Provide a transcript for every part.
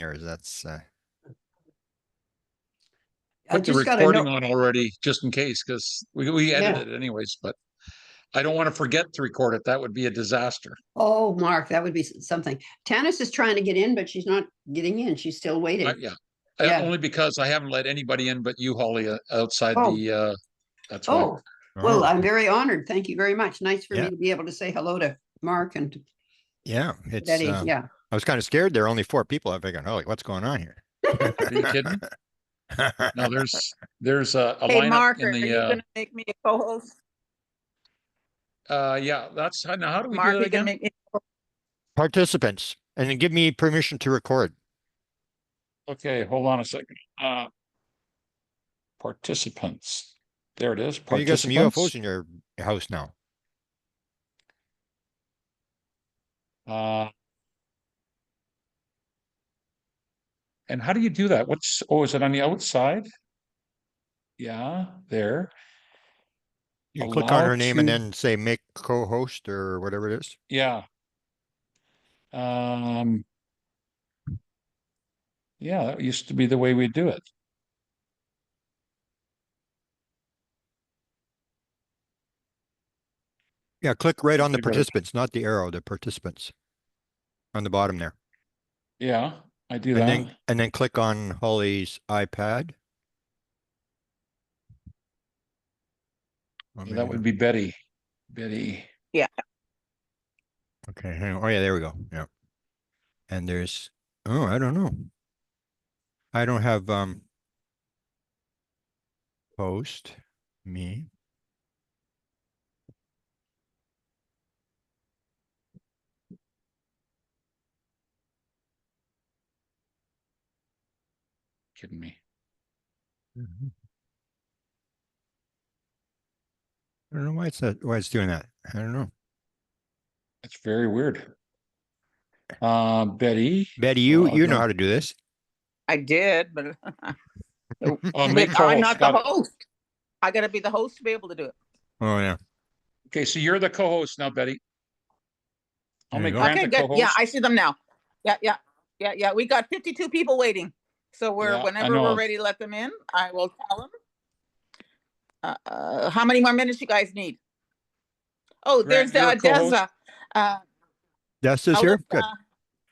yours. That's I Put the just got to recording know. on already, just in case, because we edited it anyways, but I don't want to forget to record it. That would be a disaster. Oh, Mark, that would be something. Tanis is trying to get in, but she's not getting in. She's still waiting. Yeah. Yeah. Only because I haven't let anybody in but you, Holly, outside Oh. the, that's why. Oh, well, I'm very honored. Thank you very much. Nice for Yeah. me to be able to say hello to Mark and to yeah, it's Betty. Yeah. I was kind of scared. There are only 4 people. I'm thinking, oh, what's going on here? Are you kidding? No, there's a Hey, lineup Mark, in are you the, gonna make me a co-host? yeah, that's, now how do we do Mark, that you can again? make me. Participants, and then give me permission to record. Okay, hold on a second. Participants. There it is. Oh, you got some Participants. UFOs in your house now. And how do you do that? Is it on the outside? Yeah, there. You can click on her Allow name and to- then say make co-host or whatever it is. Yeah. Yeah, that used to be the way we do it. Yeah, click right on the I got it. participants, not the arrow, the participants on the bottom there. Yeah, I do And that. then click on Holly's iPad. Yeah, that would be Betty. Betty. Yeah. Okay. Hang on. Oh yeah, there we go. Yeah. And there's, oh, I don't know. I don't have post me. Kidding me. I don't know why it's doing that. I don't know. It's very weird. Betty. Betty, you know how to do this. I did, but Make I'm co-host. not the host. I gotta be the host to be able to do it. Oh yeah. Okay, so you're the co-host now, Betty. I'll There you make go. Grant Okay, the good. co-host. Yeah, I see them now. Yeah. We got 52 people waiting. So Yeah, whenever I know. we're ready to let them in, I will tell them. How many more minutes you guys need? Oh, Grant, there's you're a co-host? Desta. Desta's here. Good.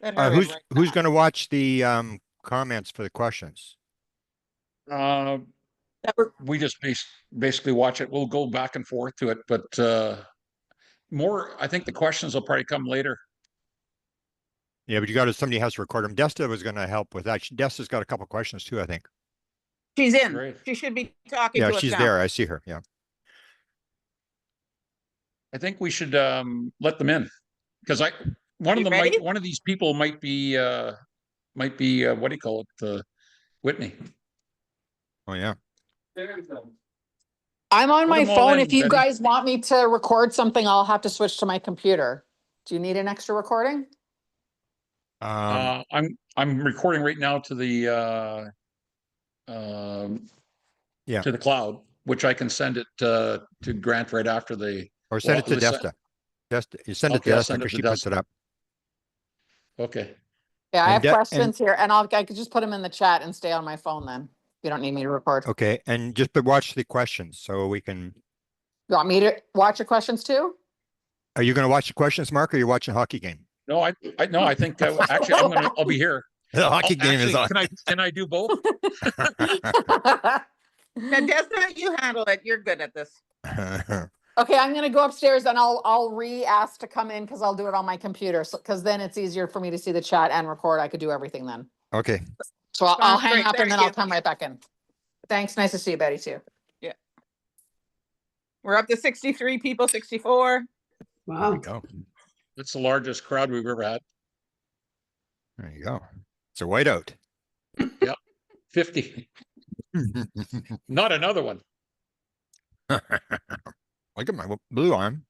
Let her in right Who's now. going to watch the comments for the questions? We just basically watch it. We'll go back and forth to it, but I think the questions will probably come later. Yeah, but somebody has to record them. Desta was going to help with that. Desta's got a couple questions too, I think. She's in. Great. She should be talking to Yeah, us she's now. there. I see her. Yeah. I think we should let them in because one of these people might be what do you call it? Whitney. Oh yeah. I'm on my phone. If you Betty. guys want me to record something, I'll have to switch to my computer. Do you need an extra recording? I'm recording right now to the to the cloud, which I can send it to Grant right after or send it to Desta. You send it to Desta because she puts it up. Okay. Yeah, I have questions here, and I could just put them in the chat and stay on my phone then. You don't need me to record. Okay, and just watch the questions so we can. You want me to watch the questions too? Are you going to watch the questions, Mark, or are you watching a hockey game? No, I think actually I'll be here. The hockey game is on. Can I do both? Now, Desta, you handle it. You're good at this. Okay, I'm going to go upstairs and I'll re-ask to come in because I'll do it on my computer. Because then it's easier for me to see the chat and record. I could do everything then. Okay. So I'll hang great. up and then Thank I'll come right back in. Thanks. Nice to see you, Betty, too. Yeah. We're up to 63 people, 64. Wow. There you go. It's the largest crowd we've ever had. There you go. It's a whiteout. Yep. 50. Not another one. Look at my blue arm.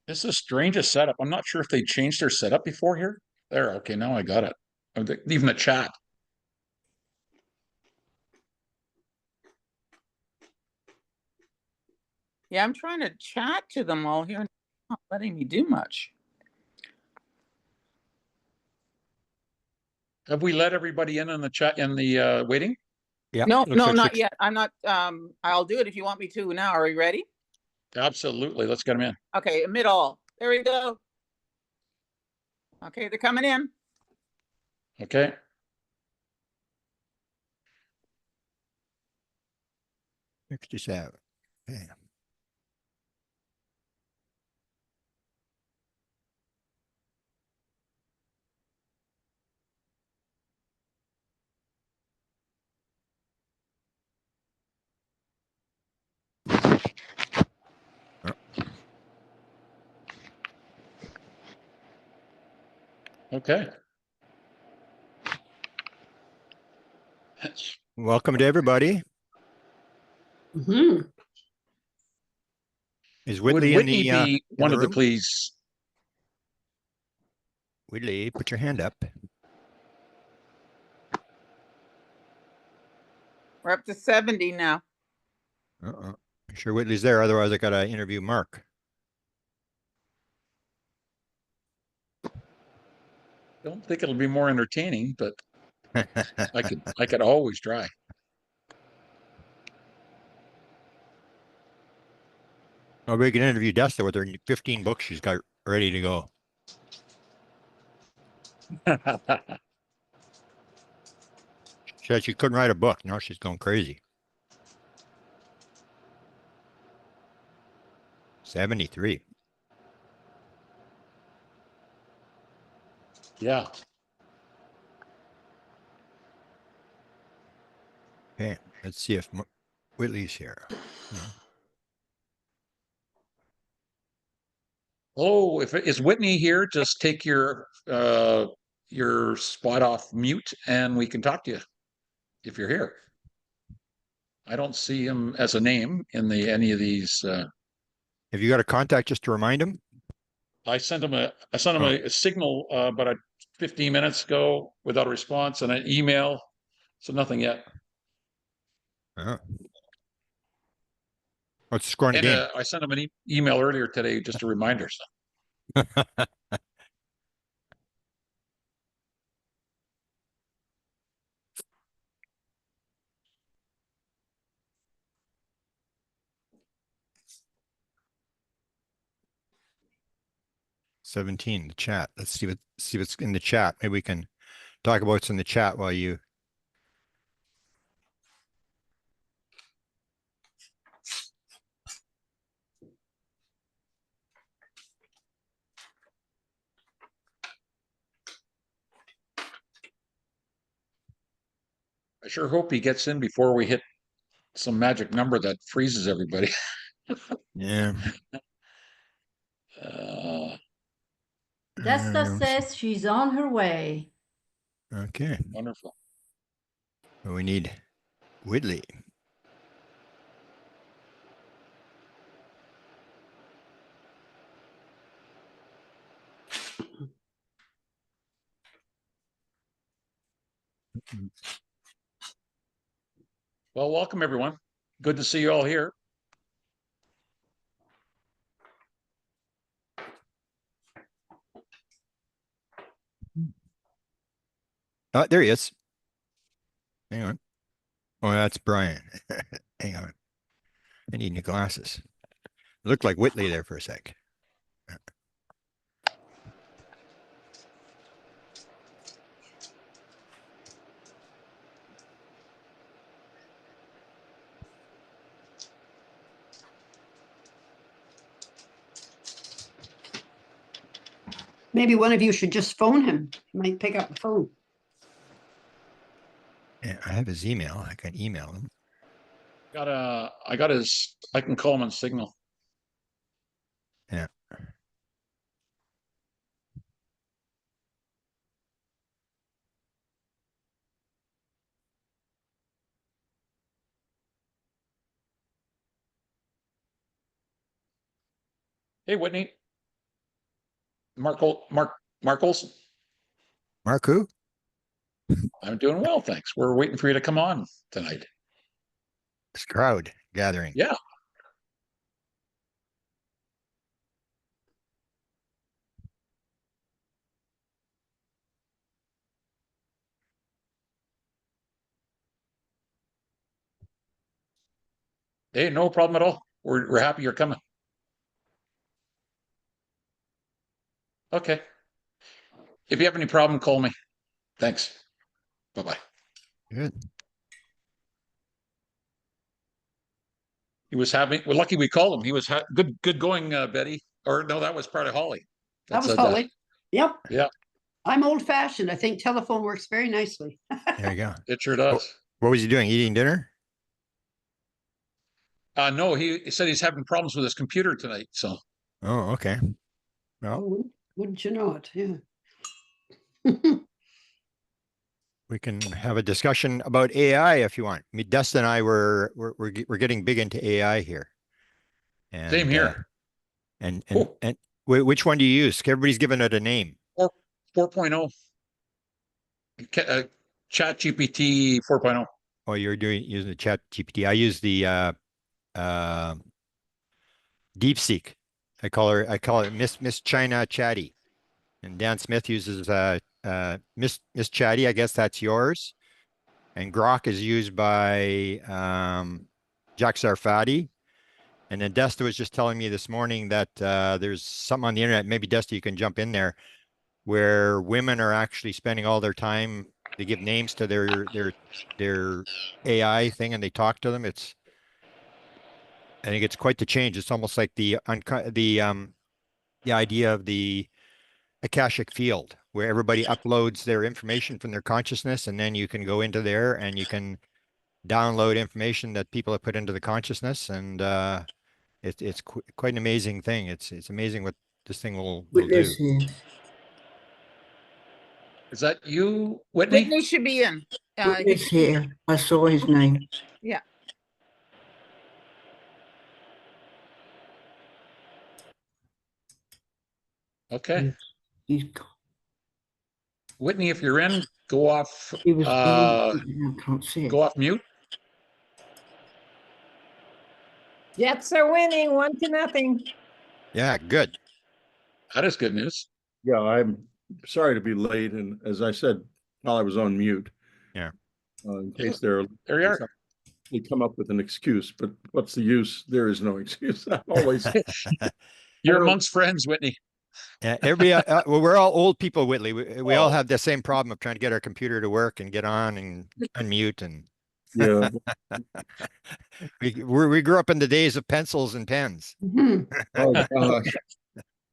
This is the strangest setup. I'm not sure if they changed their setup before here. There. Okay, now I got it. Even the chat. Yeah, I'm trying to chat to them all here. Not letting me do much. Have we let everybody in on the chat in the waiting? Yeah. No, looks no, like not six- yet. I'm not, I'll do it if you want me to now. Are you ready? Absolutely. Let's get them in. Okay, admit all. There we go. Okay, they're coming in. Okay. 67. Okay. Okay. Welcome to everybody. Mhm. Is Would Whitley Whitney in be one the of the room? please? Whitley, put your hand up. We're up to 70 now. I'm sure Whitley's there. Otherwise, I got to interview Mark. Don't think it'll be more entertaining, but I could always try. Or we can interview Desta with her 15 books she's got ready to go. She said she couldn't write a book. Now she's going crazy. 73. Yeah. Okay, let's see if Whitley's here. No. Oh, if is Whitney here, just take your spot off mute and we can talk to you if you're here. I don't see him as a name in the any of these. Have you got a contact just to remind him? I sent him a signal about 15 minutes ago without a response and an email. So nothing yet. Oh. What's scoring the And game? I sent him an email earlier today, just a reminder. So 17, the chat. Let's see what's in the chat. Maybe we can talk about what's in the chat while you. I sure hope he gets in before we hit some magic number that freezes everybody. Yeah. Desta says she's on her way. Okay. Wonderful. Well, we need Whitley. Well, welcome everyone. Good to see you all here. Oh, there he is. Hang on. Oh, that's Brian. Hang on. I need new glasses. It looked like Whitley there for a sec. Maybe one of you should just phone him. He might pick up the phone. Yeah, I have his email. I can email him. I got his, I can call him on Signal. Yeah. Hey, Whitney. Markles. Mark who? I'm doing well, thanks. We're waiting for you to come on tonight. This crowd gathering. Yeah. Hey, no problem at all. We're happy you're coming. Okay. If you have any problem, call me. Thanks. Bye-bye. Good. He was having, we're lucky we called him. He was good going, Betty. Or no, that was part of Holly. That was said that. Holly. Yep. Yeah. I'm old fashioned. I think telephone works very nicely. There you go. It sure does. What was he doing? Eating dinner? No, he said he's having problems with his computer tonight. So Oh, okay. Well, Oh, wouldn't you know it? Yeah. we can have a discussion about AI if you want. I mean, Desta and I we're getting big into AI here. And, same here. Cool. And which one do you use? Everybody's given it a name. 4.0. Chat GPT 4.0. Oh, you're using the Chat GPT. I use the DeepSeek. I call it Miss China Chatty. And Dan Smith uses Miss Chatty. I guess that's yours. And Grok is used by Jack Sarfati. And then Desta was just telling me this morning that there's something on the internet. Maybe Desta, you can jump in there, where women are actually spending all their time. They give names to their AI thing, and they talk to them. I think it's quite the change. It's almost like the idea of the Akashic field, where everybody uploads their information from their consciousness, and then you can go into there and you can download information that people have put into the consciousness, and it's quite an amazing thing. It's amazing what this thing will do. Is that you, Whitney? Whitney should be in. Whitney's here. I saw his name. Yeah. Okay. He's Whitney, if you're in, go off he was I can't see it. go off mute. Jets are winning 1-0. Yeah, good. That is good news. Yeah, I'm sorry to be late, and as I said while I was on mute. Yeah. In case there There you are. they come up with an excuse, but what's the use? There is no excuse. I'm always You're amongst friends, Whitney. Yeah, everybody. Well, we're all old people, Whitley. We all have the same problem of trying to get our computer to work and get on and unmute, and yeah. we grew up in the days of pencils and pens. Mhm. Oh gosh,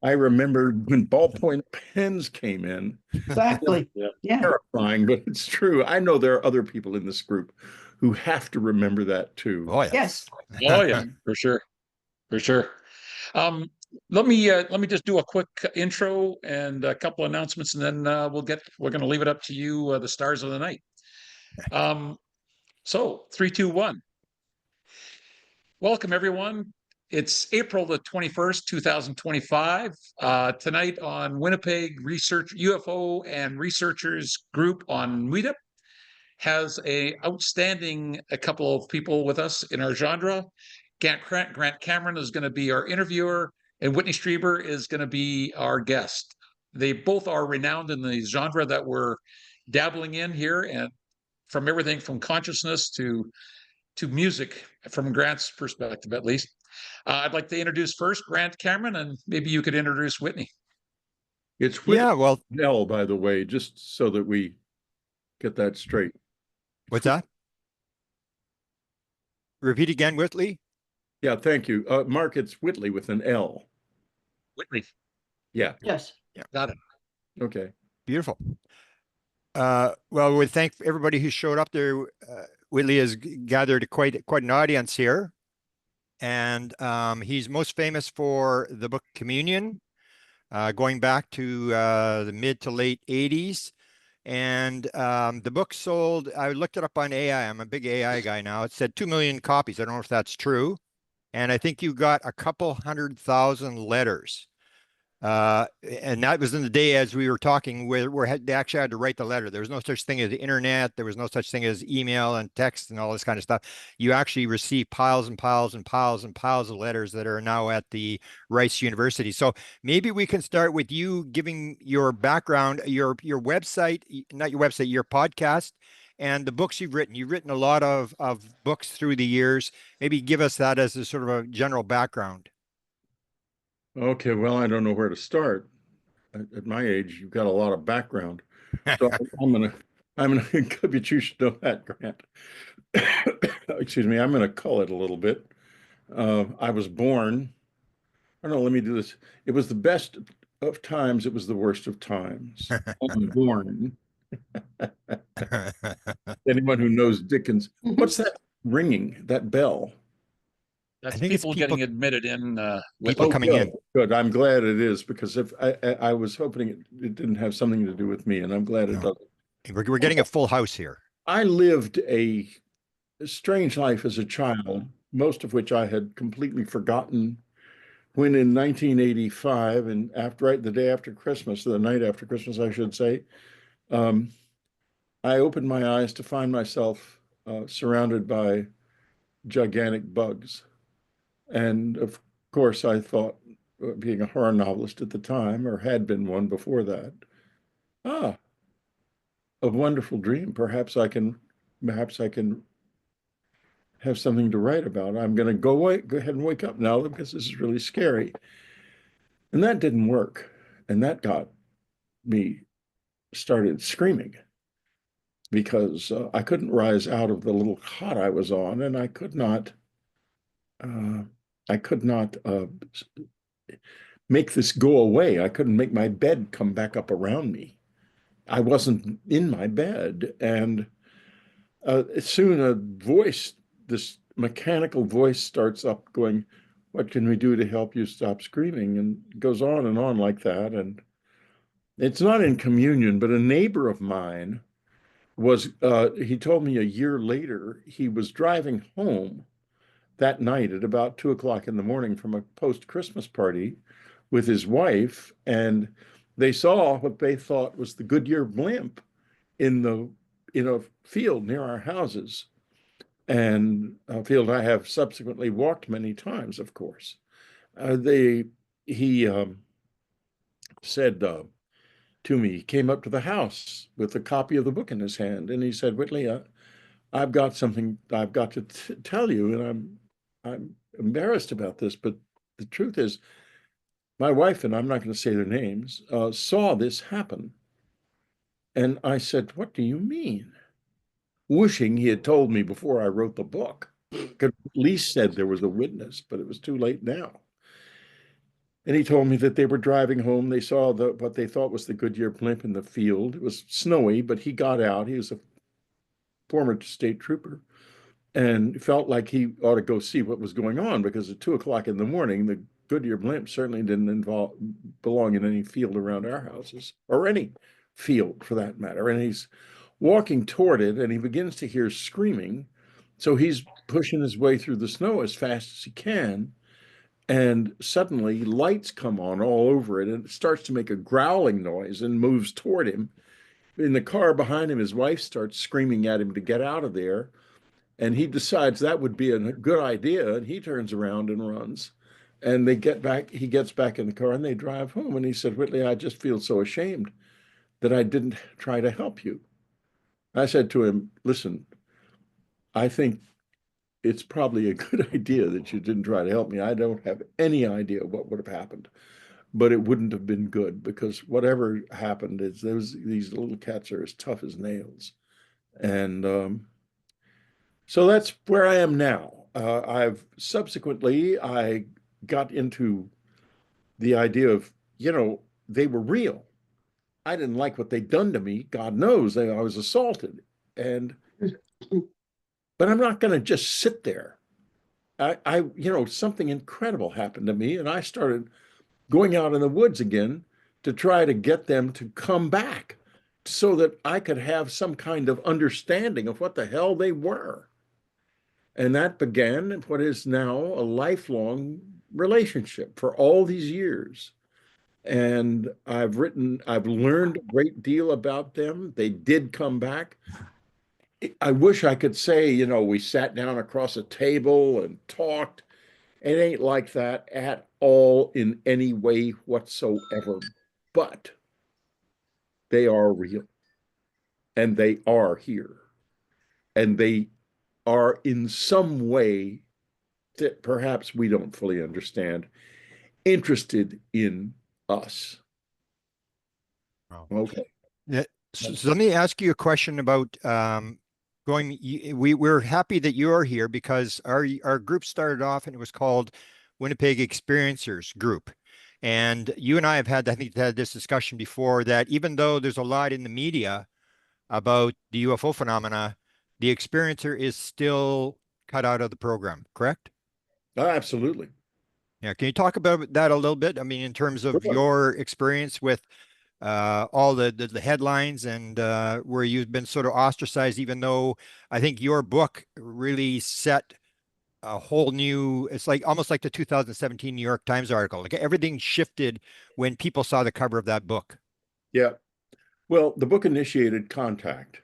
I remember when ballpoint pens came in. Exactly. Yeah. Yeah. Terrifying, but it's true. I know there are other people in this group who have to remember that too. Oh yeah. Yes. Oh yeah, for sure. For sure. Let me just do a quick intro and a couple announcements, and then we're going to leave it up to you, the stars of the night. So 3, 2, 1. Welcome everyone. It's April the 21st, 2025. Tonight on Winnipeg Research UFO and Researchers Group on Meetup has a couple of people with us in our genre. Grant Cameron is going to be our interviewer, and Whitley Strieber is going to be our guest. They both are renowned in the genre that we're dabbling in here, and from everything from consciousness to music, from Grant's perspective at least. I'd like to introduce first Grant Cameron, and maybe you could introduce Whitney. It's Yeah. Well, L, by the way, just so that we get that straight. what's that? Repeat again, Whitley. Yeah, thank you. Mark, it's Whitley with an L. Whitney. Yeah. Yes. Got it. Okay. Beautiful. Well, we thank everybody who showed up there. Whitley has gathered quite an audience here, and he's most famous for the book Communion, going back to the mid to late 80s. And the book sold, I looked it up on AI. I'm a big AI guy now. It said 2 million copies. I don't know if that's true. And I think you got a couple 100,000 letters. And that was in the day, as we were talking, where they actually had to write the letter. There was no such thing as the internet. There was no such thing as email and text and all this kind of stuff. You actually receive piles and piles and piles and piles of letters that are now at the Rice University. So maybe we can start with you giving your background, your website, not your website, your podcast, and the books you've written a lot of books through the years. Maybe give us that as a sort of a general background. Okay, well, I don't know where to start. At my age, you've got a lot of background. So I'm gonna, but you should know that, Grant. Excuse me, I'm gonna cull it a little bit. I was born, I don't know, let me do this. It was the best of times, it was the worst of times. I'm born. Anyone who knows Dickens, what's that ringing, that bell? That's think it's people people- getting admitted in, People Whitley. coming in. Good. I'm glad it is, because if I was hoping it didn't have something to do with me, and I'm glad it No. doesn't. We're getting a full house here. I lived a strange life as a child, most of which I had completely forgotten, when in 1985, and right the day after Christmas, the night after Christmas, I should say, um, I opened my eyes to find myself surrounded by gigantic bugs. And of course, I thought, being a horror novelist at the time, or had been one before that, ah, a wonderful dream. Perhaps I can have something to write about. I'm going to go ahead and wake up now because this is really scary. And that didn't work. And that got me started screaming, because I couldn't rise out of the little cot I was on, and I could not make this go away. I couldn't make my bed come back up around me. I wasn't in my bed. And soon this mechanical voice starts up going, "What can we do to help you stop screaming?" And goes on and on like that. And it's not in communion, but a neighbor of mine he told me a year later, he was driving home that night at about 2 o'clock in the morning from a post-Christmas party with his wife, and they saw what they thought was the Goodyear blimp in a field near our houses, and a field I have subsequently walked many times, of course. He said to me, he came up to the house with a copy of the book in his hand, and he said, "Whitley, I've got something I've got to tell you, and I'm embarrassed about this, but the truth is, my wife, and I'm not going to say their names, saw this happen." And I said, "What do you mean?" Wishing he had told me before I wrote the book. Could at least said there was a witness, but it was too late now. And he told me that they were driving home. They saw what they thought was the Goodyear blimp in the field. It was snowy, but he got out. He was a former state trooper, and felt like he ought to go see what was going on, because at 2 o'clock in the morning, the Goodyear blimp certainly didn't belong in any field around our houses, or any field for that matter. And he's walking toward it, and he begins to hear screaming. So he's pushing his way through the snow as fast as he can. And suddenly lights come on all over it, and it starts to make a growling noise and moves toward him. In the car behind him, his wife starts screaming at him to get out of there. And he decides that would be a good idea. And he turns around and runs. And he gets back in the car, and they drive home. And he said, "Whitley, I just feel so ashamed that I didn't try to help you." I said to him, "Listen, I think it's probably a good idea that you didn't try to help me. I don't have any idea what would have happened, but it wouldn't have been good, because whatever happened is these little cats are as tough as nails." And so that's where I am now. I've subsequently, I got into the idea of, they were real. I didn't like what they'd done to me. God knows I was assaulted. But I'm not going to just sit there. Something incredible happened to me, and I started going out in the woods again to try to get them to come back so that I could have some kind of understanding of what the hell they were. And that began what is now a lifelong relationship for all these years. And I've learned a great deal about them. They did come back. I wish I could say, we sat down across a table and talked. It ain't like that at all in any way whatsoever. But they are real, and they are here. and they are in some way that perhaps we don't fully understand, interested in us. Wow. Okay. Yeah, so let me ask you a question about we're happy that you are here because our group started off and it was called Winnipeg Experiencers Group. And you and I have had, I think, had this discussion before that even though there's a lot in the media about the UFO phenomena, the experiencer is still cut out of the program, correct? Oh, absolutely. Yeah. Can you talk about that a little bit? I mean, in terms of Sure. your experience with all the headlines and where you've been sort of ostracized, even though I think your book really set a whole new, it's like almost like the 2017 New York Times article. Like everything shifted when people saw the cover of that book. Yeah. Well, the book initiated contact,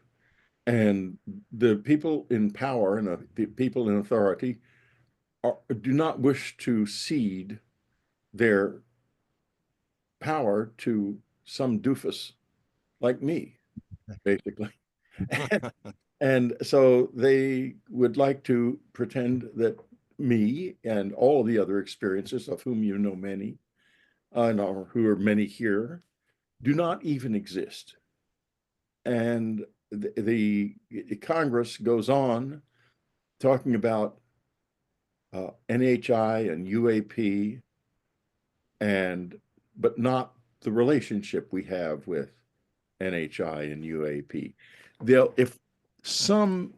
and the people in power and the people in authority do not wish to cede their power to some doofus like me, basically. And so they would like to pretend that me and all the other experiences, of whom you know many, and who are many here, do not even exist. And the Congress goes on talking about NHI and UAP, but not the relationship we have with NHI and UAP.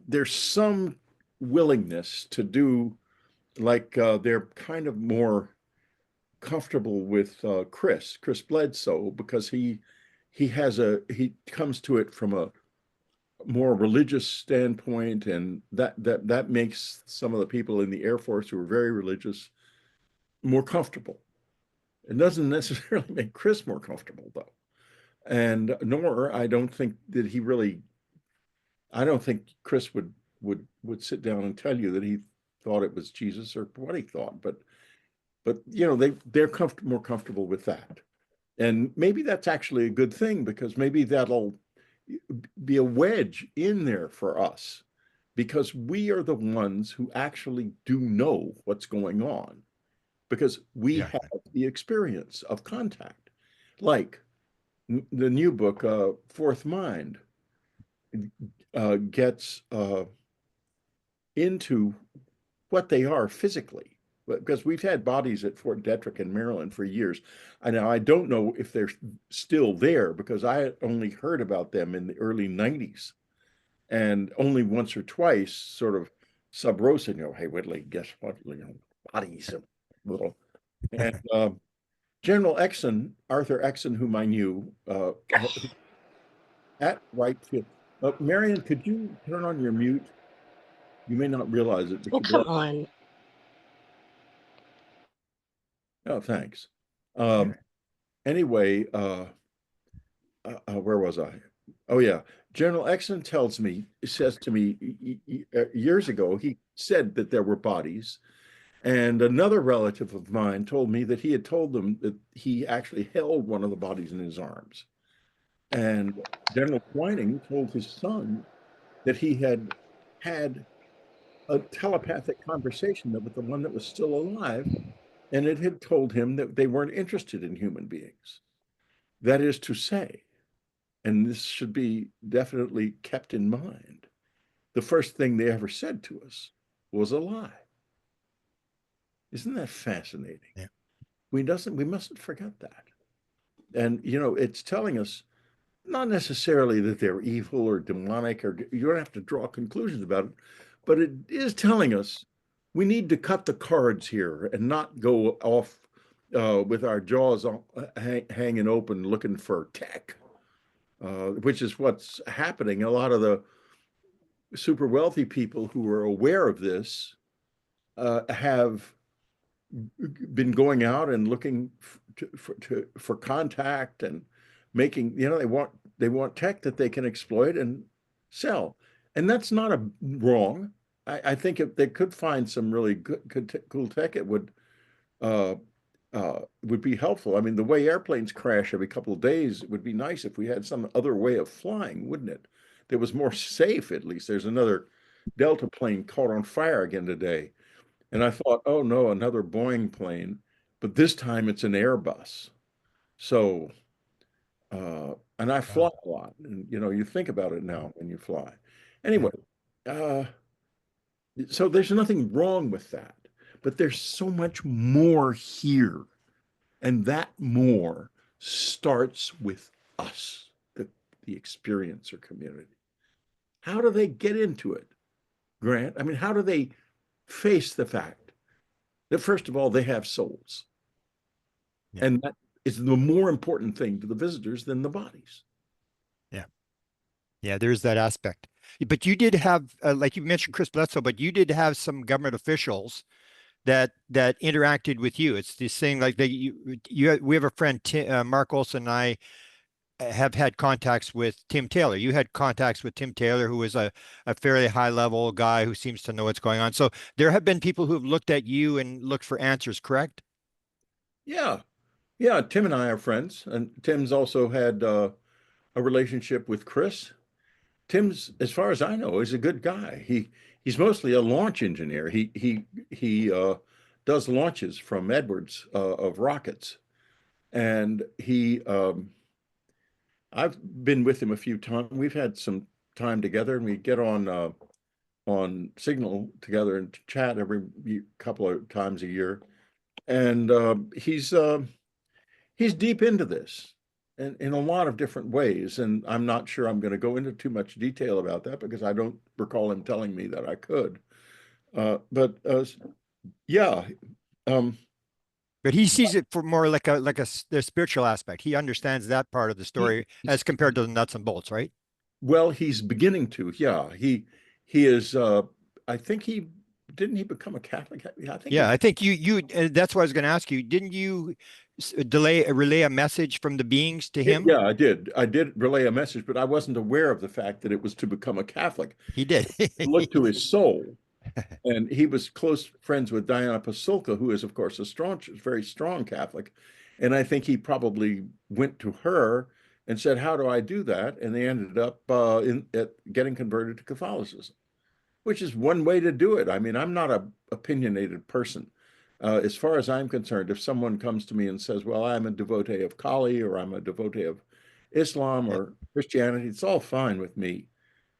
There's some willingness to do, like they're kind of more comfortable with Chris Bledsoe, because he comes to it from a more religious standpoint, and that makes some of the people in the Air Force who are very religious more comfortable. It doesn't necessarily make Chris more comfortable, though. And nor I don't think that he really, I don't think Chris would sit down and tell you that he thought it was Jesus or what he thought, but you know, they're more comfortable with that. And maybe that's actually a good thing, because maybe that'll be a wedge in there for us, because we are the ones who actually do know what's going on, because we Yeah. have the experience of contact. Like the new book, Fourth Mind, gets into what they are physically, because we've had bodies at Fort Detrick in Maryland for years. Now I don't know if they're still there, because I only heard about them in the early 90s, and only once or twice sort of sub rosa, you know, hey, Whitley, guess what? You know, bodies, little. And General Exon, Arthur Exon, whom I knew at Wright Field. Marion, could you turn on your mute? You may not realize it, but Oh, you come do. on. Oh, thanks. Anyway, where was I? Oh, yeah. General Exon says to me years ago, he said that there were bodies. And another relative of mine told me that he had told them that he actually held one of the bodies in his arms. And General Twining told his son that he had had a telepathic conversation with the one that was still alive, and it had told him that they weren't interested in human beings. That is to say, and this should be definitely kept in mind, the first thing they ever said to us was a lie. Isn't that fascinating? Yeah. We mustn't forget that. And you know, it's telling us not necessarily that they're evil or demonic, or you don't have to draw conclusions about it, but it is telling us we need to cut the cards here and not go off with our jaws hanging open looking for tech, which is what's happening. A lot of the super wealthy people who are aware of this have been going out and looking for contact and making, you know, they want tech that they can exploit and sell. And that's not wrong. I think if they could find some really cool tech, it would be helpful. I mean, the way airplanes crash every couple of days, it would be nice if we had some other way of flying, wouldn't it? That was more safe, at least. There's another Delta plane caught on fire again today. And I thought, oh no, another Boeing plane, but this time it's an Airbus. So, and I fly a lot, and you think about it now when you fly. Anyway, uh, so there's nothing wrong with that, but there's so much more here, and that more starts with us, the experiencer community. How do they get into it, Grant? I mean, how do they face the fact that, first of all, they have souls? Yeah. And that is the more important thing to the visitors than the bodies. Yeah, there's that aspect. But you did have, like you mentioned, Chris Bledsoe, but you did have some government officials that interacted with you. It's this thing like we have a friend, Mark Olson, and I have had contacts with Tim Taylor. You had contacts with Tim Taylor, who is a fairly high level guy who seems to know what's going on. So there have been people who have looked at you and looked for answers, correct? Yeah. Yeah. Tim and I are friends. And Tim's also had a relationship with Chris. Tim's, as far as I know, is a good guy. He's mostly a launch engineer. He does launches from Edwards of rockets. And I've been with him a few times. We've had some time together, and we get on Signal together and chat every couple of times a year. And he's deep into this in a lot of different ways. And I'm not sure I'm going to go into too much detail about that because I don't recall him telling me that I could. But yeah. But he sees it for more like the spiritual aspect. He understands that part of the story as compared to the nuts and bolts, right? Well, he's beginning to. Yeah, he is. I think he didn't he become a Catholic. I think. Yeah, I think you. That's what I was going to ask you. Didn't you relay a message from the beings to him? Yeah, I did. I did relay a message, but I wasn't aware of the fact that it was to become a Catholic. He did. Look to his soul. And he was close friends with Diana Pasulka, who is, of course, very strong Catholic. And I think he probably went to her and said, "How do I do that?" And they ended up getting converted to Catholicism, which is one way to do it. I mean, I'm not a opinionated person. As far as I'm concerned, if someone comes to me and says, "Well, I'm a devotee of Kali," or "I'm a devotee of Islam or Christianity," it's all fine with me.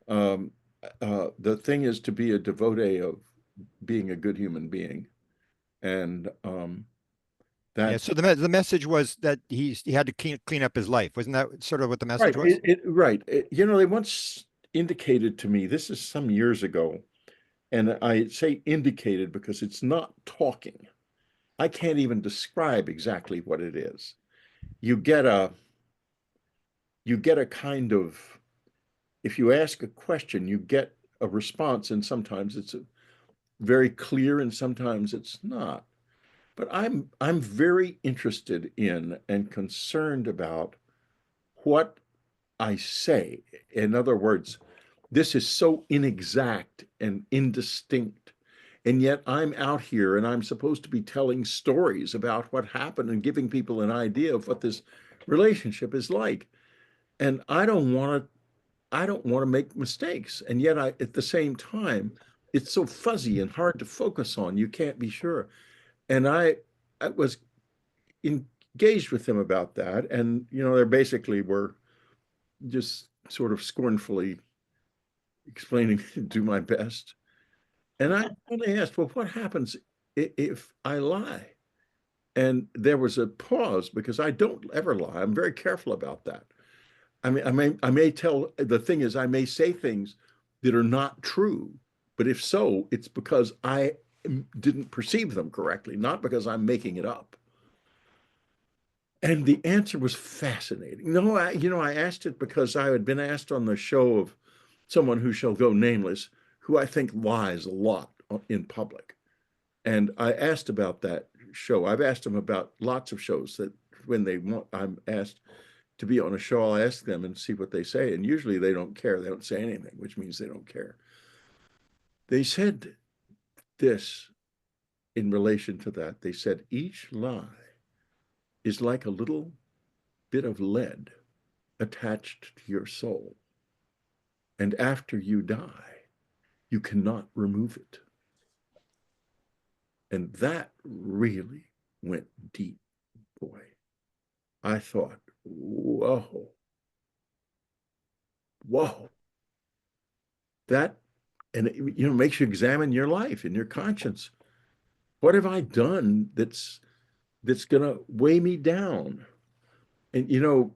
Um, the thing is to be a devotee of being a good human being, and Yeah. that's So the message was that he had to clean up his life. Wasn't that sort of what the message right. was? Right. They once indicated to me, this is some years ago, and I say indicated because it's not talking. I can't even describe exactly what it is. You get a kind of, if you ask a question, you get a response, and sometimes it's very clear and sometimes it's not. But I'm very interested in and concerned about what I say. In other words, this is so inexact and indistinct. And yet I'm out here and I'm supposed to be telling stories about what happened and giving people an idea of what this relationship is like. And I don't want to make mistakes. And yet at the same time, it's so fuzzy and hard to focus on. You can't be sure. And I was engaged with them about that. And, they basically were just sort of scornfully explaining, do my best. And I finally asked, well, what happens if I lie? And there was a pause because I don't ever lie. I'm very careful about that. I mean, I may tell, the thing is, I may say things that are not true, but if so, it's because I didn't perceive them correctly, not because I'm making it up. And the answer was fascinating. No, I asked it because I had been asked on the show of someone who shall go nameless, who I think lies a lot in public. And I asked about that show. I've asked them about lots of shows that when I'm asked to be on a show, I'll ask them and see what they say. And usually they don't care. They don't say anything, which means they don't care. They said this in relation to that. They said, each lie is like a little bit of lead attached to your soul. And after you die, you cannot remove it. And that really went deep, boy. I thought, whoa, whoa. That, and it, makes you examine your life and your conscience. What have I done that's going to weigh me down? And,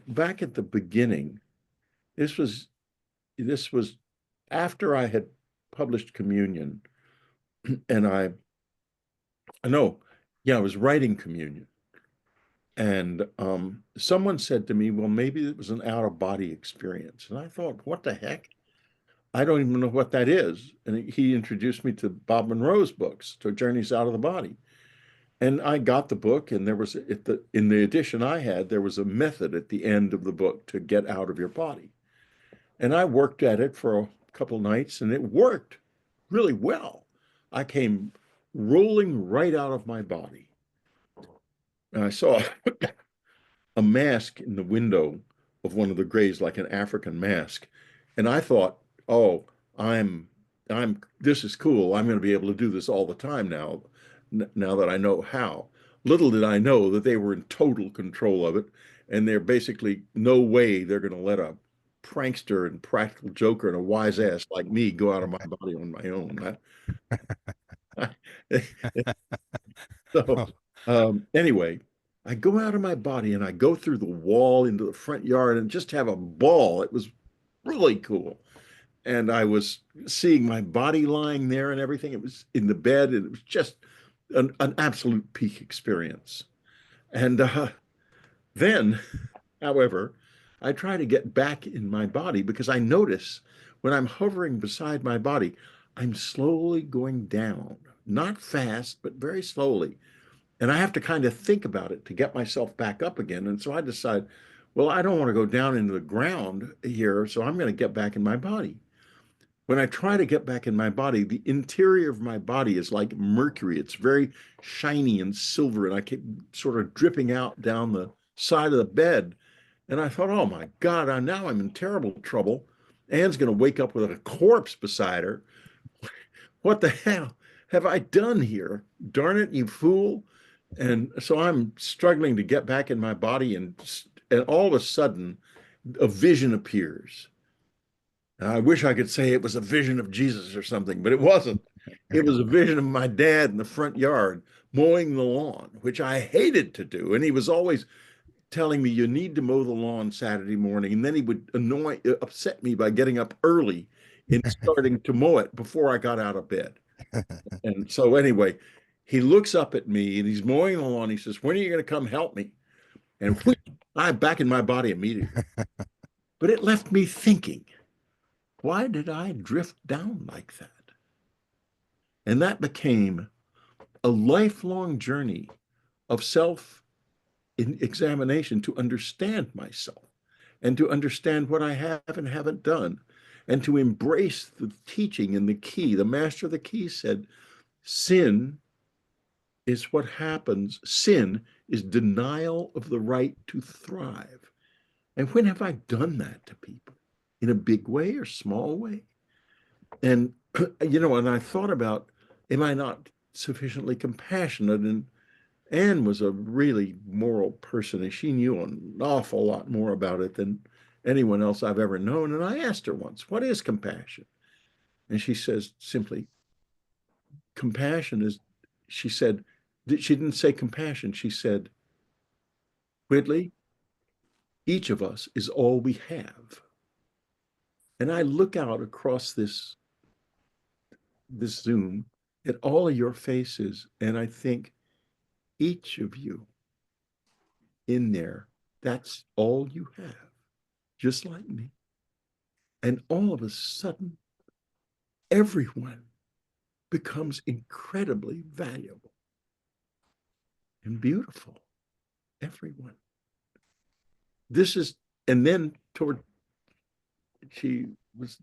back at the beginning, this was after I had published Communion, and I was writing Communion. And someone said to me, well, maybe it was an out-of-body experience. And I thought, what the heck? I don't even know what that is. And he introduced me to Bob Monroe's books, to Journeys Out of the Body. And I got the book, and there was, in the edition I had, there was a method at the end of the book to get out of your body. And I worked at it for a couple nights, and it worked really well. I came rolling right out of my body. And I saw a mask in the window of one of the graves, like an African mask. And I thought, oh, this is cool. I'm going to be able to do this all the time now that I know how. Little did I know that they were in total control of it. And they're basically no way they're going to let a prankster and practical joker and a wise ass like me go out of my body on my own. Anyway, I go out of my body and I go through the wall into the front yard and just have a ball. It was really cool. And I was seeing my body lying there and everything. It was in the bed, and it was just an absolute peak experience. And then, however, I try to get back in my body because I notice when I'm hovering beside my body, I'm slowly going down, not fast, but very slowly. And I have to kind of think about it to get myself back up again. And so I decide, well, I don't want to go down into the ground here, so I'm going to get back in my body. When I try to get back in my body, the interior of my body is like mercury. It's very shiny and silver, and I keep sort of dripping out down the side of the bed. And I thought, oh my God, now I'm in terrible trouble. Anne's going to wake up with a corpse beside her. What the hell have I done here? Darn it, you fool. And so I'm struggling to get back in my body, and all of a sudden, a vision appears. I wish I could say it was a vision of Jesus or something, but it wasn't. It was a vision of my dad in the front yard mowing the lawn, which I hated to do. And he was always telling me, you need to mow the lawn Saturday morning. And then he would upset me by getting up early and starting to mow it before I got out of bed. And so anyway, he looks up at me and he's mowing the lawn. He says, when are you going to come help me? And I'm back in my body immediately. But it left me thinking, why did I drift down like that? And that became a lifelong journey of self-examination to understand myself and to understand what I have and haven't done, and to embrace the teaching and the key. The master of the key said, sin is what happens. Sin is denial of the right to thrive. And when have I done that to people? In a big way or small way? And, and I thought about, am I not sufficiently compassionate? And Anne was a really moral person, and she knew an awful lot more about it than anyone else I've ever known. And I asked her once, what is compassion? And she says simply, compassion is, she said, she didn't say compassion. She said, Whitley, each of us is all we have. And I look out across this Zoom at all of your faces, and I think each of you in there, that's all you have, just like me. And all of a sudden, everyone becomes incredibly valuable and beautiful. Everyone. And then she was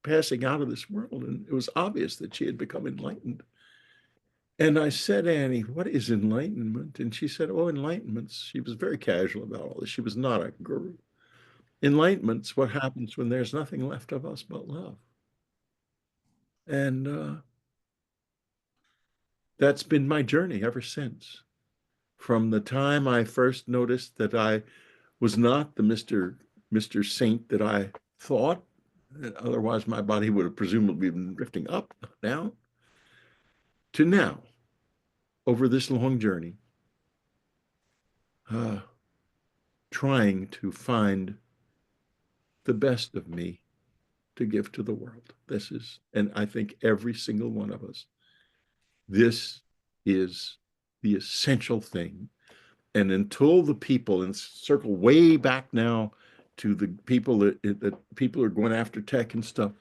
passing out of this world, and it was obvious that she had become enlightened. And I said, Annie, what is enlightenment? And she said, oh, enlightenment's, she was very casual about all this. She was not a guru. Enlightenment's what happens when there's nothing left of us but love. And that's been my journey ever since. From the time I first noticed that I was not the Mr. Saint that I thought, otherwise my body would have presumably been drifting up, not down, to now, over this long journey, trying to find the best of me to give to the world. This is, and I think every single one of us, this is the essential thing. And until the people, and circle way back now to the people that people are going after tech and stuff,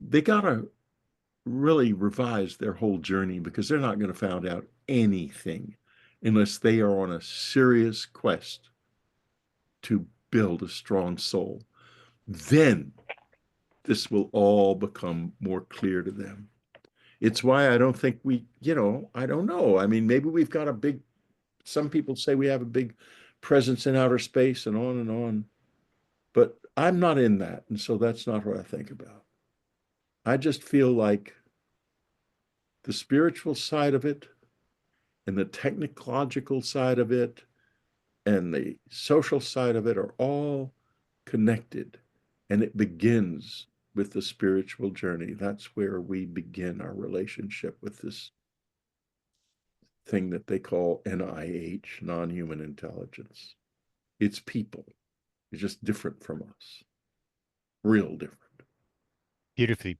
they gotta really revise their whole journey, because they're not going to find out anything unless they are on a serious quest to build a strong soul. Then this will all become more clear to them. It's why I don't think we, I don't know. I mean, maybe we've got some people say we have a big presence in outer space and on, but I'm not in that. And so that's not what I think about. I just feel like the spiritual side of it and the technological side of it and the social side of it are all connected. And it begins with the spiritual journey. That's where we begin our relationship with this thing that they call NIH, non-human intelligence. It's people. It's just different from us. Real different.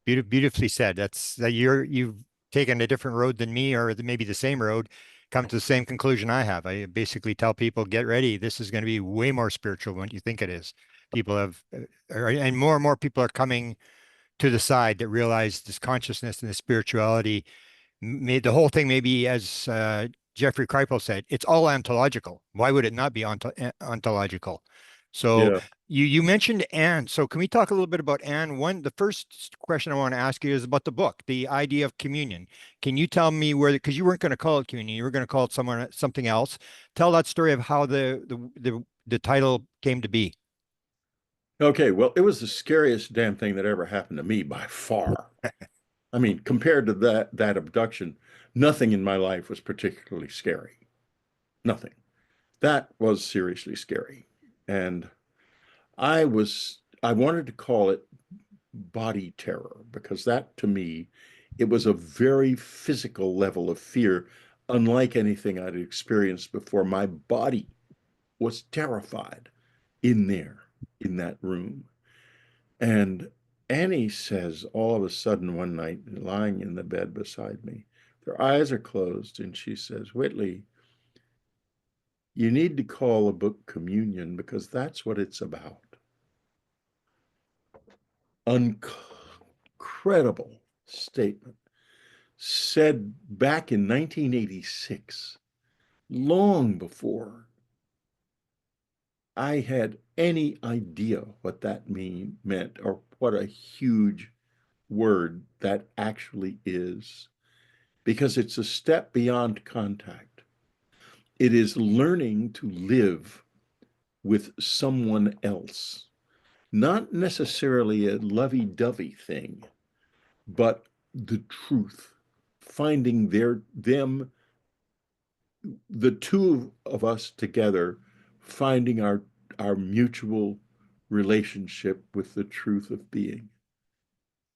Beautifully said. That's that you've taken a different road than me, or maybe the same road, come to the same conclusion I have. I basically tell people, get ready. This is going to be way more spiritual than what you think it is. People have, and more people are coming to the side that realize this consciousness and the spirituality made the whole thing, maybe as Jeffrey Kripal said, it's all ontological. Why would it not be ontological? So Yeah. you mentioned Anne. So can we talk a little bit about Anne? The first question I want to ask you is about the book, the idea of communion. Can you tell me because you weren't going to call it communion, you were going to call it something else. Tell that story of how the title came to be. Okay, well, it was the scariest damn thing that ever happened to me by far. I mean, compared to that abduction, nothing in my life was particularly scary. Nothing. That was seriously scary. And I wanted to call it body terror, because that, to me, it was a very physical level of fear, unlike anything I'd experienced before. My body was terrified in that room. And Annie says all of a sudden one night, lying in the bed beside me, their eyes are closed, and she says, "Whitley, you need to call a book Communion, because that's what it's about." Incredible statement, said back in 1986, long before I had any idea what that meant, or what a huge word that actually is, because it's a step beyond contact. It is learning to live with someone else, not necessarily a lovey-dovey thing, but the truth, finding them, the two of us together, finding our mutual relationship with the truth of being.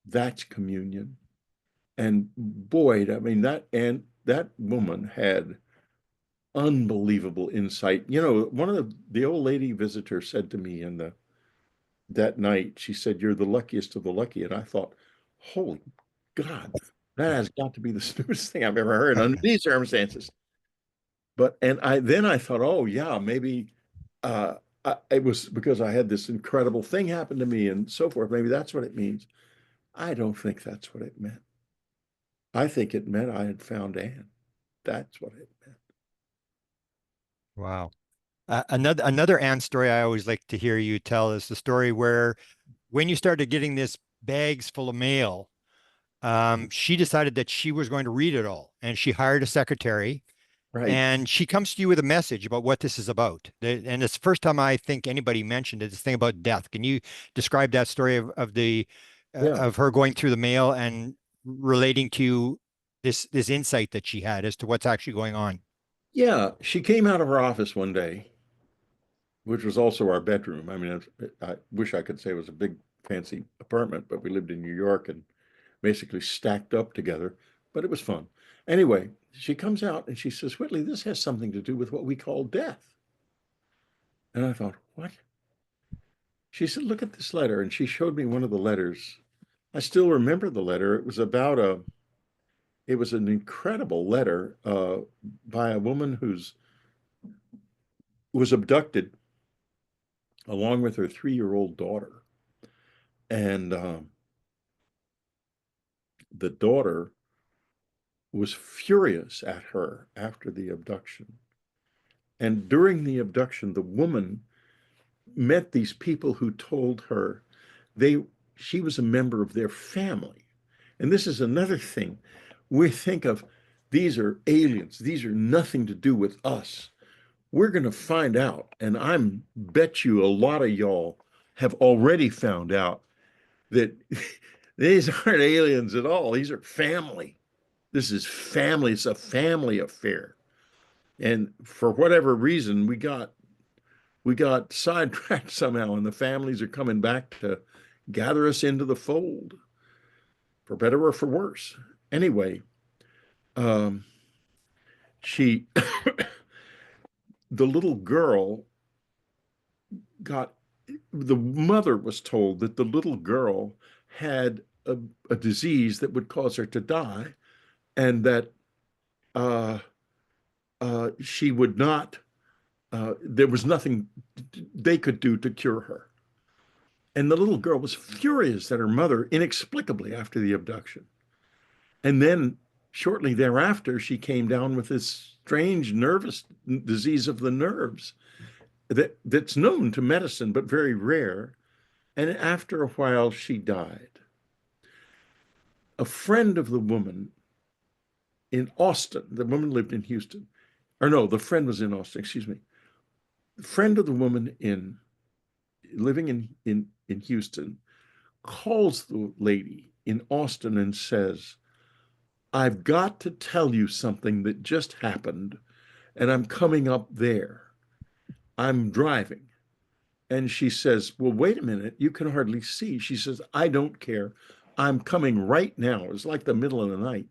That's communion. And boy, I mean, that woman had unbelievable insight. One of the old lady visitor said to me that night, she said, "You're the luckiest of the lucky." And I thought, holy God, that has got to be the stupidest thing I've ever heard under these circumstances. But then I thought, oh yeah, maybe it was because I had this incredible thing happen to me and so forth. Maybe that's what it means. I don't think that's what it meant. I think it meant I had found Anne. That's what it meant. Wow. Another Anne story I always like to hear you tell is the story where when you started getting this bags full of mail, she decided that she was going to read it all, and she hired a secretary, Right. and she comes to you with a message about what this is about. And it's the first time I think anybody mentioned it, this thing about death. Can you describe that story of Yeah. her going through the mail and relating to this insight that she had as to what's actually going on. Yeah, she came out of her office one day, which was also our bedroom. I mean, I wish I could say it was a big fancy apartment, but we lived in New York and basically stacked up together, but it was fun. Anyway, she comes out and she says, Whitley, this has something to do with what we call death. And I thought, what? She said, look at this letter. And she showed me one of the letters. I still remember the letter. It was about it was an incredible letter by a woman who's was abducted along with her 3-year-old daughter. And the daughter was furious at her after the abduction. And during the abduction, the woman met these people who told her she was a member of their family. And this is another thing. We think of these are aliens. These are nothing to do with us. We're going to find out. And I'm bet you a lot of y'all have already found out that these aren't aliens at all. These are family. This is family. It's a family affair. And for whatever reason, we got sidetracked somehow, and the families are coming back to gather us into the fold, for better or for worse. Anyway, she, the little girl the mother was told that the little girl had a disease that would cause her to die, and that she would not, there was nothing they could do to cure her. And the little girl was furious at her mother inexplicably after the abduction. And then shortly thereafter, she came down with this strange nervous disease of the nerves that's known to medicine, but very rare. And after a while, she died. A friend of the woman in Austin, the woman lived in Houston, or no, the friend was in Austin, excuse me. The friend of the woman living in Houston calls the lady in Austin and says, I've got to tell you something that just happened, and I'm coming up there. I'm driving. And she says, well, wait a minute, you can hardly see. She says, I don't care. I'm coming right now. It's like the middle of the night.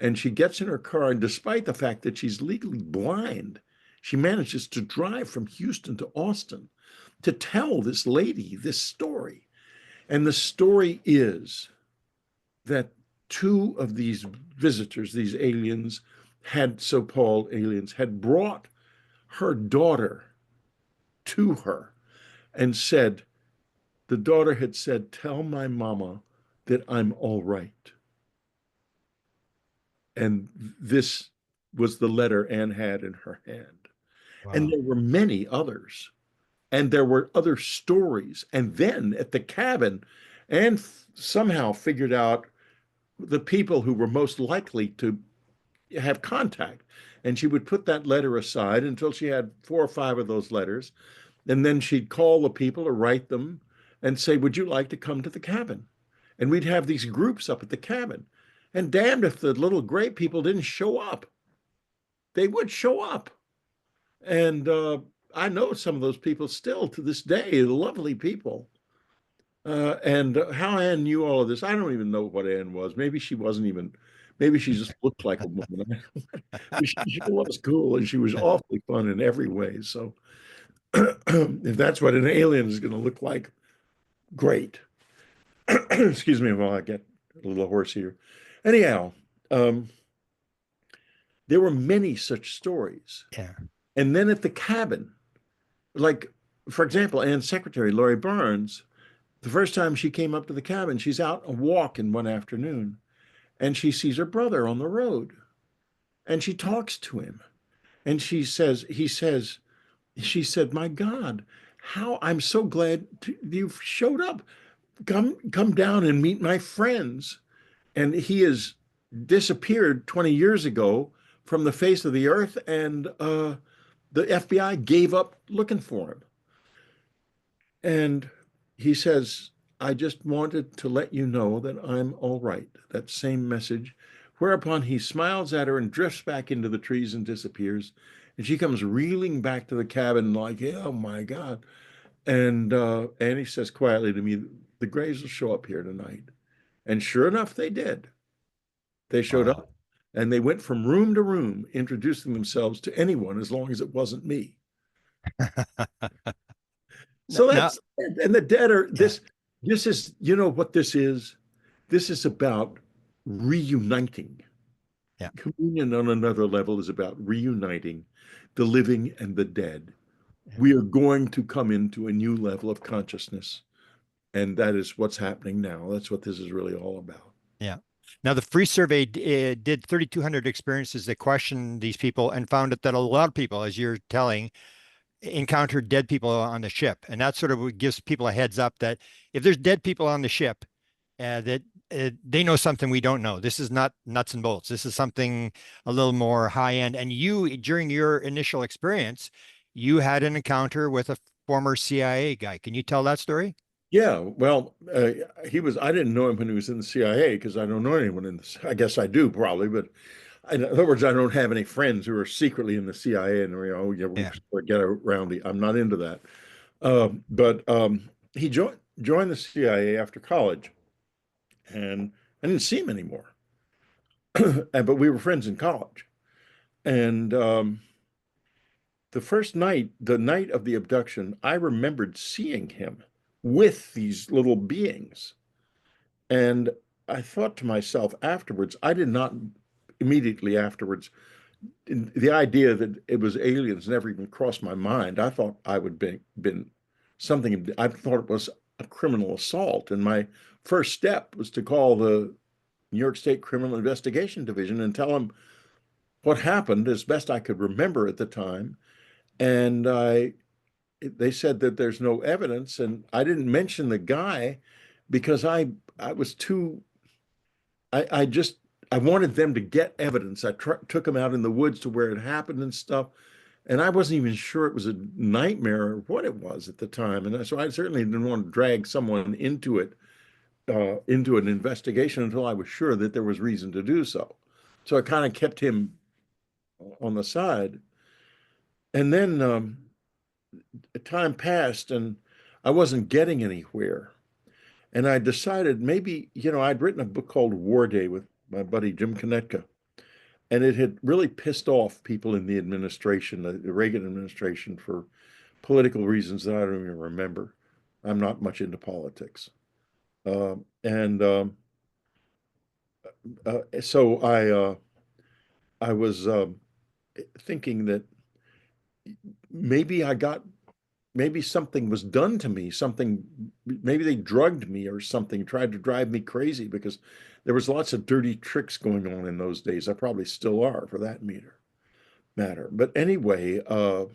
And she gets in her car, and despite the fact that she's legally blind, she manages to drive from Houston to Austin to tell this lady this story. And the story is that 2 of these visitors, these aliens, so-called aliens, had brought her daughter to her and said, the daughter had said, tell my mama that I'm all right. And this was the letter Anne had in her hand. Wow. And there were many others. And there were other stories. And then at the cabin, Anne somehow figured out the people who were most likely to have contact. And she would put that letter aside until she had 4 or 5 of those letters. And then she'd call the people or write them and say, would you like to come to the cabin? And we'd have these groups up at the cabin. And damned if the little gray people didn't show up. They would show up. And I know some of those people still to this day, lovely people. And how Anne knew all of this, I don't even know what Anne was. Maybe she wasn't even, maybe she just looked like a woman. She was cool, and she was awfully fun in every way. So if that's what an alien is going to look like, great. Excuse me while I get a little hoarse here. Anyhow, there were many such stories. Yeah. And then at the cabin, like, for example, Anne's secretary, Laurie Barnes, the first time she came up to the cabin, she's out a walk in one afternoon, and she sees her brother on the road. And she talks to him. And she said, my God, how I'm so glad you've showed up. Come down and meet my friends. And he has disappeared 20 years ago from the face of the earth, and the FBI gave up looking for him. And he says, I just wanted to let you know that I'm all right. That same message. Whereupon he smiles at her and drifts back into the trees and disappears. And she comes reeling back to the cabin like, oh my God. And he says quietly to me, the Grays will show up here tonight. And sure enough, they did. They showed Wow. up and they went from room to room, introducing themselves to anyone as long as it wasn't me. So Now, and the dead are yeah. this is, you know what this is? This is about reuniting. Yeah. Communion on another level is about reuniting the living and the dead. Yeah. We are going to come into a new level of consciousness. And that is what's happening now. That's what this is really all about. Yeah. Now, the free survey did 3,200 experiences. They questioned these people and found that a lot of people, as you're telling, encountered dead people on the ship. And that sort of what gives people a heads up that if there's dead people on the ship, that they know something we don't know. This is not nuts and bolts. This is something a little more high end. And you, during your initial experience, you had an encounter with a former CIA guy. Can you tell that story? Yeah, well, I didn't know him when he was in the CIA because I don't know anyone in the, I guess I do probably, but in other words, I don't have any friends who are secretly in the CIA and, yeah, Yeah. we get around the, I'm not into that. But he joined the CIA after college and I didn't see him anymore. But we were friends in college. And the first night, the night of the abduction, I remembered seeing him with these little beings. And I thought to myself afterwards, I did not immediately afterwards, the idea that it was aliens never even crossed my mind. I thought I would be been something, I thought it was a criminal assault. And my first step was to call the New York State Criminal Investigation Division and tell them what happened as best I could remember at the time. And they said that there's no evidence. And I didn't mention the guy because I was too, I just, I wanted them to get evidence. I took them out in the woods to where it happened and stuff. And I wasn't even sure it was a nightmare or what it was at the time. And so I certainly didn't want to drag someone into it, into an investigation until I was sure that there was reason to do so. So I kind of kept him on the side. And then time passed and I wasn't getting anywhere. And I decided maybe, I'd written a book called War Day with my buddy Jim Konetka, and it had really pissed off people in the administration, the Reagan administration, for political reasons that I don't even remember. I'm not much into politics. And so I was thinking that maybe maybe something was done to me, maybe they drugged me or something, tried to drive me crazy because there was lots of dirty tricks going on in those days. I probably still are for that matter. But anyway, so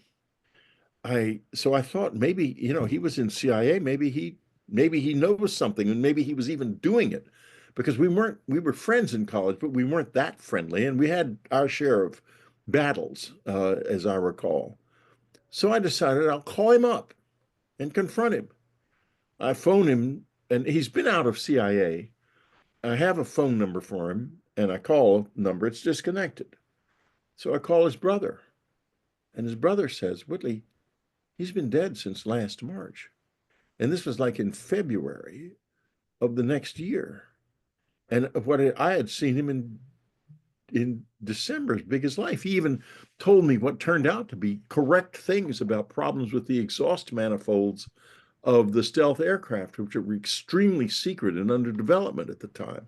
I thought maybe, he was in CIA, maybe he knows something and maybe he was even doing it because we were friends in college, but we weren't that friendly and we had our share of battles, as I recall. So I decided I'll call him up and confront him. I phone him, and he's been out of CIA. I have a phone number for him, and I call a number, it's disconnected. So I call his brother, and his brother says, Whitley, he's been dead since last March. And this was like in February of the next year. And I had seen him in December, as big as life. He even told me what turned out to be correct things about problems with the exhaust manifolds of the stealth aircraft, which were extremely secret and under development at the time.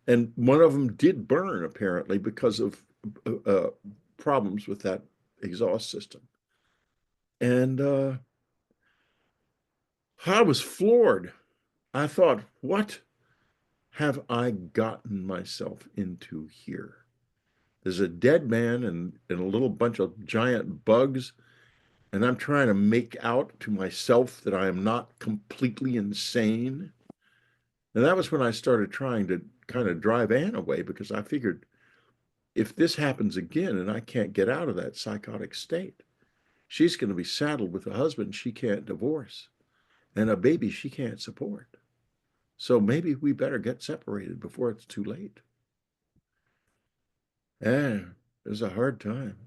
And one of them did burn, apparently, because of problems with that exhaust system. And I was floored. I thought, what have I gotten myself into here? There's a dead man and a little bunch of giant bugs, and I'm trying to make out to myself that I am not completely insane. And that was when I started trying to kind of drive Anne away because I figured if this happens again and I can't get out of that psychotic state, she's going to be saddled with a husband she can't divorce and a baby she can't support. So maybe we better get separated before it's too late. Yeah, it was a hard time.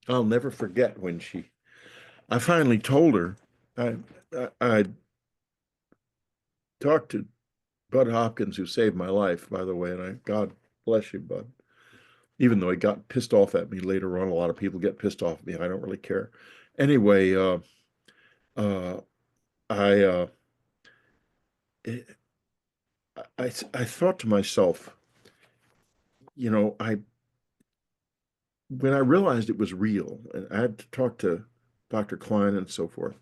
I'll never forget when I finally told her, I talked to Bud Hopkins, who saved my life, by the way, and God bless you, Bud. Even though he got pissed off at me later on, a lot of people get pissed off at me. I don't really care. Anyway, uh, I, uh, it, I thought to myself, you know, when I realized it was real, and I had to talk to Dr. Klein and so forth,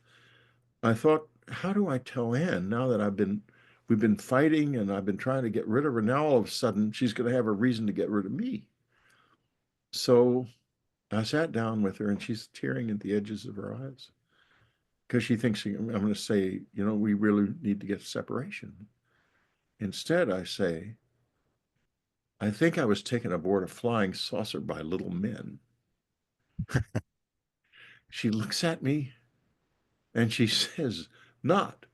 I thought, how do I tell Anne now that we've been fighting and I've been trying to get rid of her. Now all of a sudden she's going to have a reason to get rid of me. So I sat down with her and she's tearing at the edges of her eyes because she thinks I'm going to say, you know, we really need to get separation. Instead, I say, I think I was taken aboard a flying saucer by little men. She looks at me and she says, not,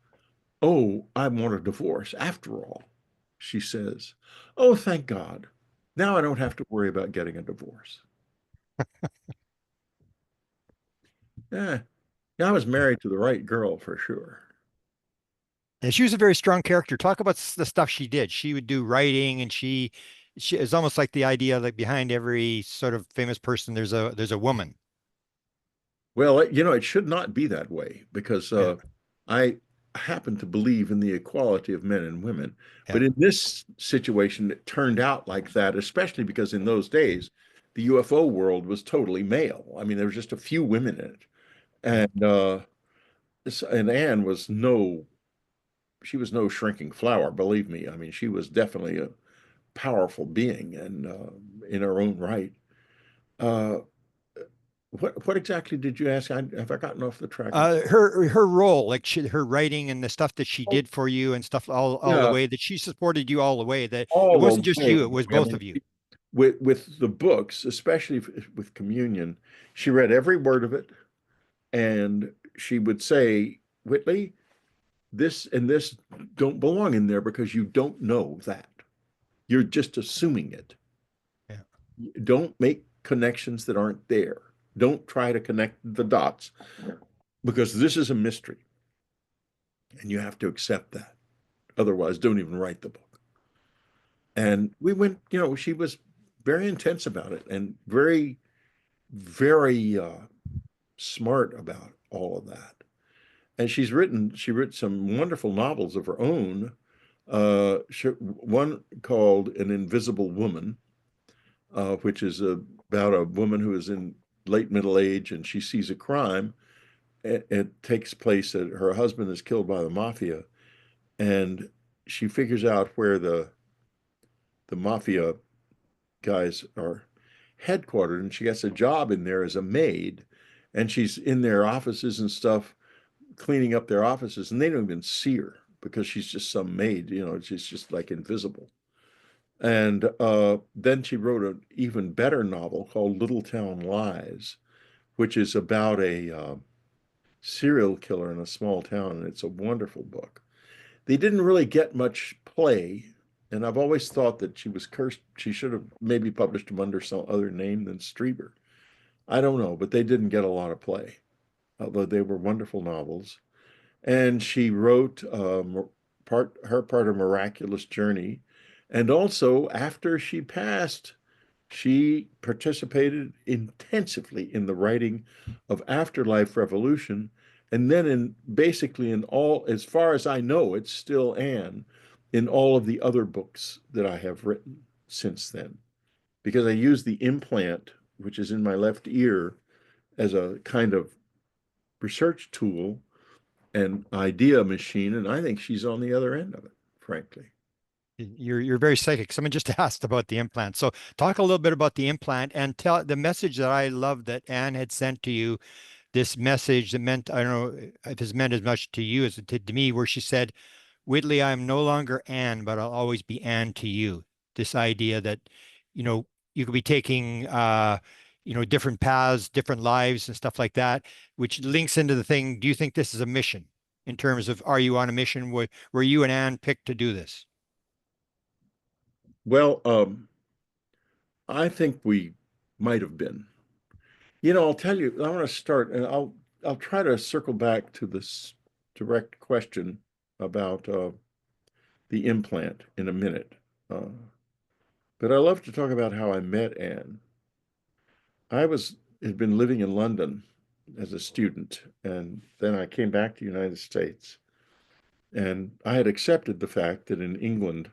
oh, I want a divorce after all. She says, oh, thank God. Now I don't have to worry about getting a divorce. Yeah, I was married to the right girl for sure. And she was a very strong character. Talk about the stuff she did. She would do writing, and she is almost like the idea that behind every sort of famous person, there's a woman. Well, you know, it should not be that way because Yeah. I happen to believe in the equality of men and women. Yeah. But in this situation, it turned out like that, especially because in those days, the UFO world was totally male. I mean, there was just a few women in it. And Anne was she was no shrinking flower, believe me. I mean, she was definitely a powerful being and in her own right. Uh, what exactly did you ask? Have I gotten off the track? Her role, like her writing and the stuff that she did for you and stuff all the Yeah, way that she supported you all the way. That it all wasn't the just way. you, it was I both mean, of you. with the books, especially with communion, she read every word of it, and she would say, Whitley, this and this don't belong in there because you don't know that. You're just assuming it. Yeah. Don't make connections that aren't there. Don't try to connect the dots because this is a mystery and you have to accept that. Otherwise, don't even write the book. And we went, you know, she was very intense about it and very, very smart about all of that. And she wrote some wonderful novels of her own. One called An Invisible Woman, which is about a woman who is in late middle age and she sees a crime. It takes place that her husband is killed by the mafia, and she figures out where the mafia guys are headquartered, and she gets a job in there as a maid, and she's in their offices and stuff, cleaning up their offices, and they don't even see her because she's just some maid, you know, she's just like invisible. And then she wrote an even better novel called Little Town Lies, which is about a serial killer in a small town, and it's a wonderful book. They didn't really get much play, and I've always thought that she was cursed. She should have maybe published them under some other name than Strieber. I don't know, but they didn't get a lot of play, although they were wonderful novels. And she wrote her part of Miraculous Journey, and also after she passed, she participated intensively in the writing of Afterlife Revolution, and then in basically in all, as far as I know, it's still Anne in all of the other books that I have written since then, because I use the implant, which is in my left ear, as a kind of research tool and idea machine, and I think she's on the other end of it, frankly. You're very psychic. Someone just asked about the implant. So talk a little bit about the implant and tell the message that I love that Anne had sent to you. This message that meant, I don't know if it's meant as much to you as it did to me, where she said, Whitley, I'm no longer Anne, but I'll always be Anne to you. This idea that, you know, you could be taking different paths, different lives and stuff like that, which links into the thing. Do you think this is a mission? in terms of, are you on a mission? Were you and Anne picked to do this? Well, I think we might have been. I'll tell you, I want to start, and I'll try to circle back to this direct question about the implant in a minute. But I love to talk about how I met Anne. Had been living in London as a student, and then I came back to the United States. And I had accepted the fact that in England,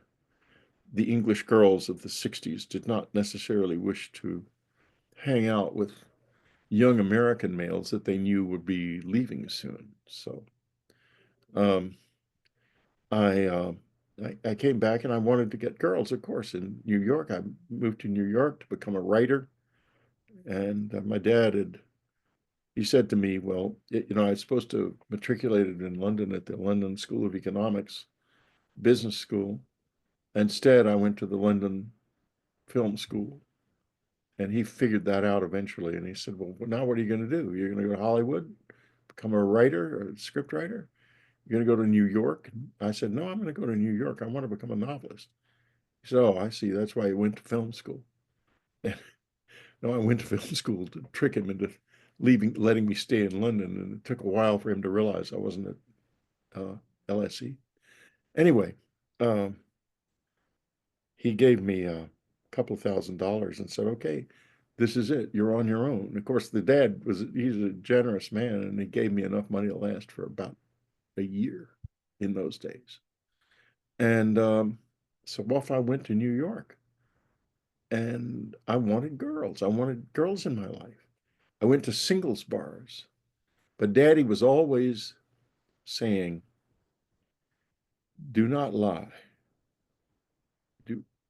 the English girls of the 60s did not necessarily wish to hang out with young American males that they knew would be leaving soon. So um, I came back and I wanted to get girls, of course, in New York. I moved to New York to become a writer. And my dad he said to me, well, I was supposed to matriculated in London at the London School of Economics, business school. Instead, I went to the London Film School. And he figured that out eventually. And he said, well, now what are you going to do? You're going to go to Hollywood, become a writer or a script writer? You're going to go to New York? I said, no, I'm going to go to New York. I want to become a novelist. He said, oh, I see. That's why you went to film school. And no, I went to film school to trick him into letting me stay in London. And it took a while for him to realize I wasn't at LSE. Anyway, he gave me a couple of $1,000s and said, okay, this is it. You're on your own. Of course, he's a generous man, and he gave me enough money to last for about a year in those days. And so off I went to New York, and I wanted girls. I wanted girls in my life. I went to singles bars, but Daddy was always saying, do not lie.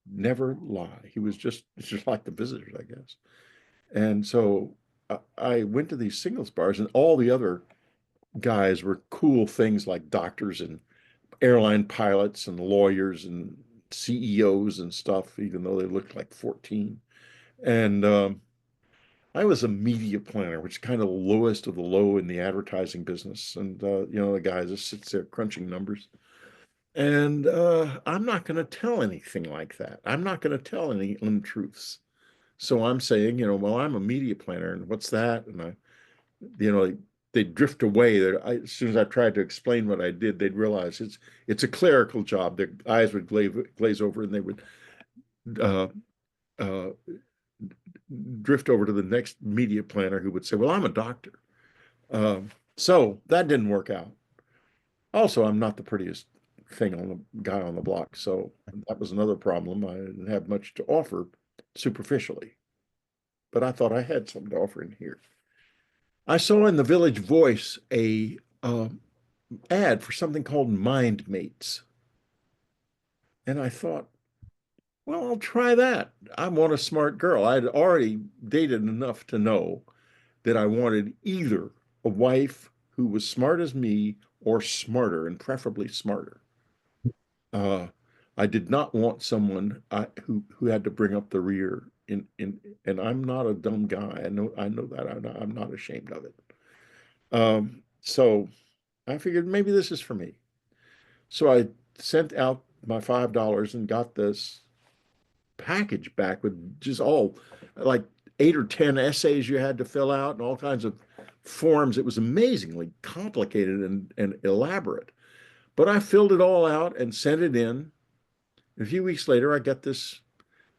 Never lie. He was just like the visitors, I guess. And so I went to these singles bars, and all the other guys were cool things like doctors and airline pilots and lawyers and CEOs and stuff, even though they looked like 14. And I was a media planner, which is kind of the lowest of the low in the advertising business. And, the guy just sits there crunching numbers. And I'm not going to tell anything like that. I'm not going to tell any untruths. So I'm saying, well, I'm a media planner, and what's that? And they drift away. As soon as I tried to explain what I did, they'd realize it's a clerical job. Their eyes would glaze over, and they would uh, uh, drift over to the next media planner who would say, well, I'm a doctor. So that didn't work out. Also, I'm not the prettiest guy on the block. So that was another problem. I didn't have much to offer superficially, but I thought I had something to offer in here. I saw in the Village Voice a ad for something called Mind Mates. And I thought, well, I'll try that. I want a smart girl. I had already dated enough to know that I wanted either a wife who was smart as me or smarter, and preferably smarter. I did not want someone who had to bring up the rear and I'm not a dumb guy. I know that. I'm not ashamed of it. So I figured maybe this is for me. So I sent out my $5 and got this package back with just all like 8 or 10 essays you had to fill out and all kinds of forms. It was amazingly complicated and elaborate. But I filled it all out and sent it in. A few weeks later, I got this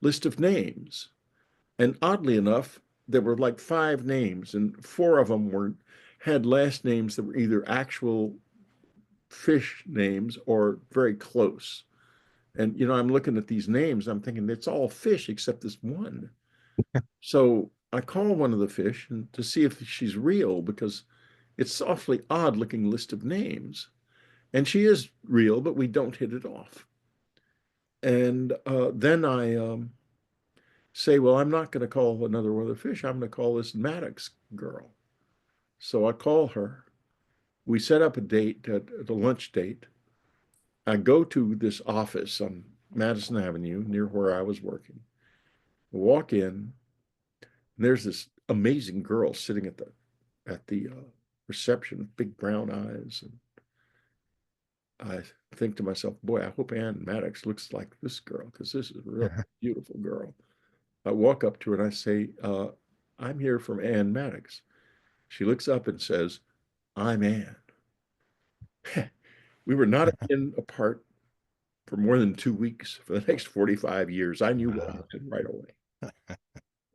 list of names. And oddly enough, there were like 5 names, and 4 of them had last names that were either actual fish names or very close. And, I'm looking at these names, I'm thinking it's all fish except this one. So I call one of the fish to see if she's real, because it's an awfully odd looking list of names. And she is real, but we don't hit it off. And then I say, well, I'm not going to call another one of the fish. I'm going to call this Maddox girl. So I call her. We set up a date, a lunch date. I go to this office on Madison Avenue near where I was working. I walk in, and there's this amazing girl sitting at the reception, big brown eyes. And I think to myself, boy, I hope Ann Maddox looks like this girl, because this is a real beautiful girl. I walk up to her and I say, I'm here from Ann Maddox. She looks up and says, I'm Ann. We were not apart for more than 2 weeks for the next 45 years. I knew what happened right away.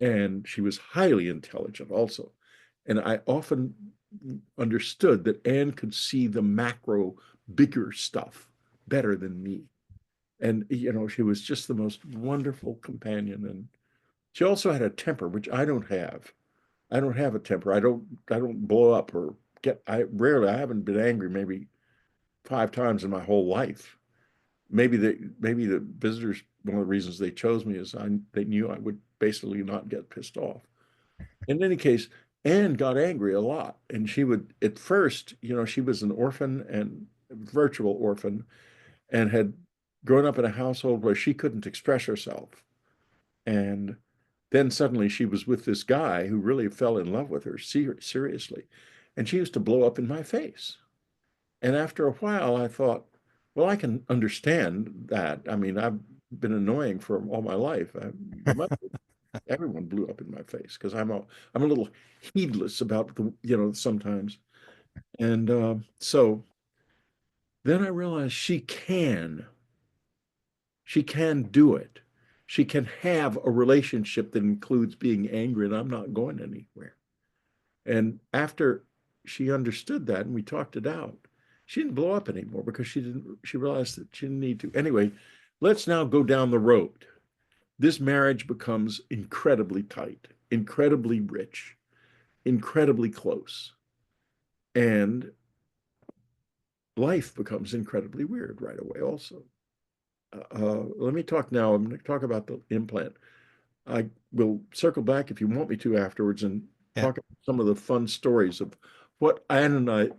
And she was highly intelligent also. And I often understood that Anne could see the macro, bigger stuff better than me. And, you know, she was just the most wonderful companion. And she also had a temper, which I don't have. I don't have a temper. I don't blow up or I haven't been angry maybe 5 times in my whole life. Maybe the visitors, one of the reasons they chose me is they knew I would basically not get pissed off. In any case, Anne got angry a lot. And she would, at first, you know, she was an orphan and virtual orphan and had grown up in a household where she couldn't express herself. And then suddenly she was with this guy who really fell in love with her seriously. And she used to blow up in my face. And after a while, I thought, well, I can understand that. I mean, I've been annoying for all my life. Everyone blew up in my face because I'm a little heedless about sometimes. And so then I realized she can do it. She can have a relationship that includes being angry, and I'm not going anywhere. And after she understood that and we talked it out, she didn't blow up anymore because she realized that she didn't need to. Anyway, let's now go down the road. This marriage becomes incredibly tight, incredibly rich, incredibly close. And life becomes incredibly weird right away also. Let me talk now. I'm going to talk about the implant. I will circle back if you want me to afterwards and talk about some of the fun stories of what Ann and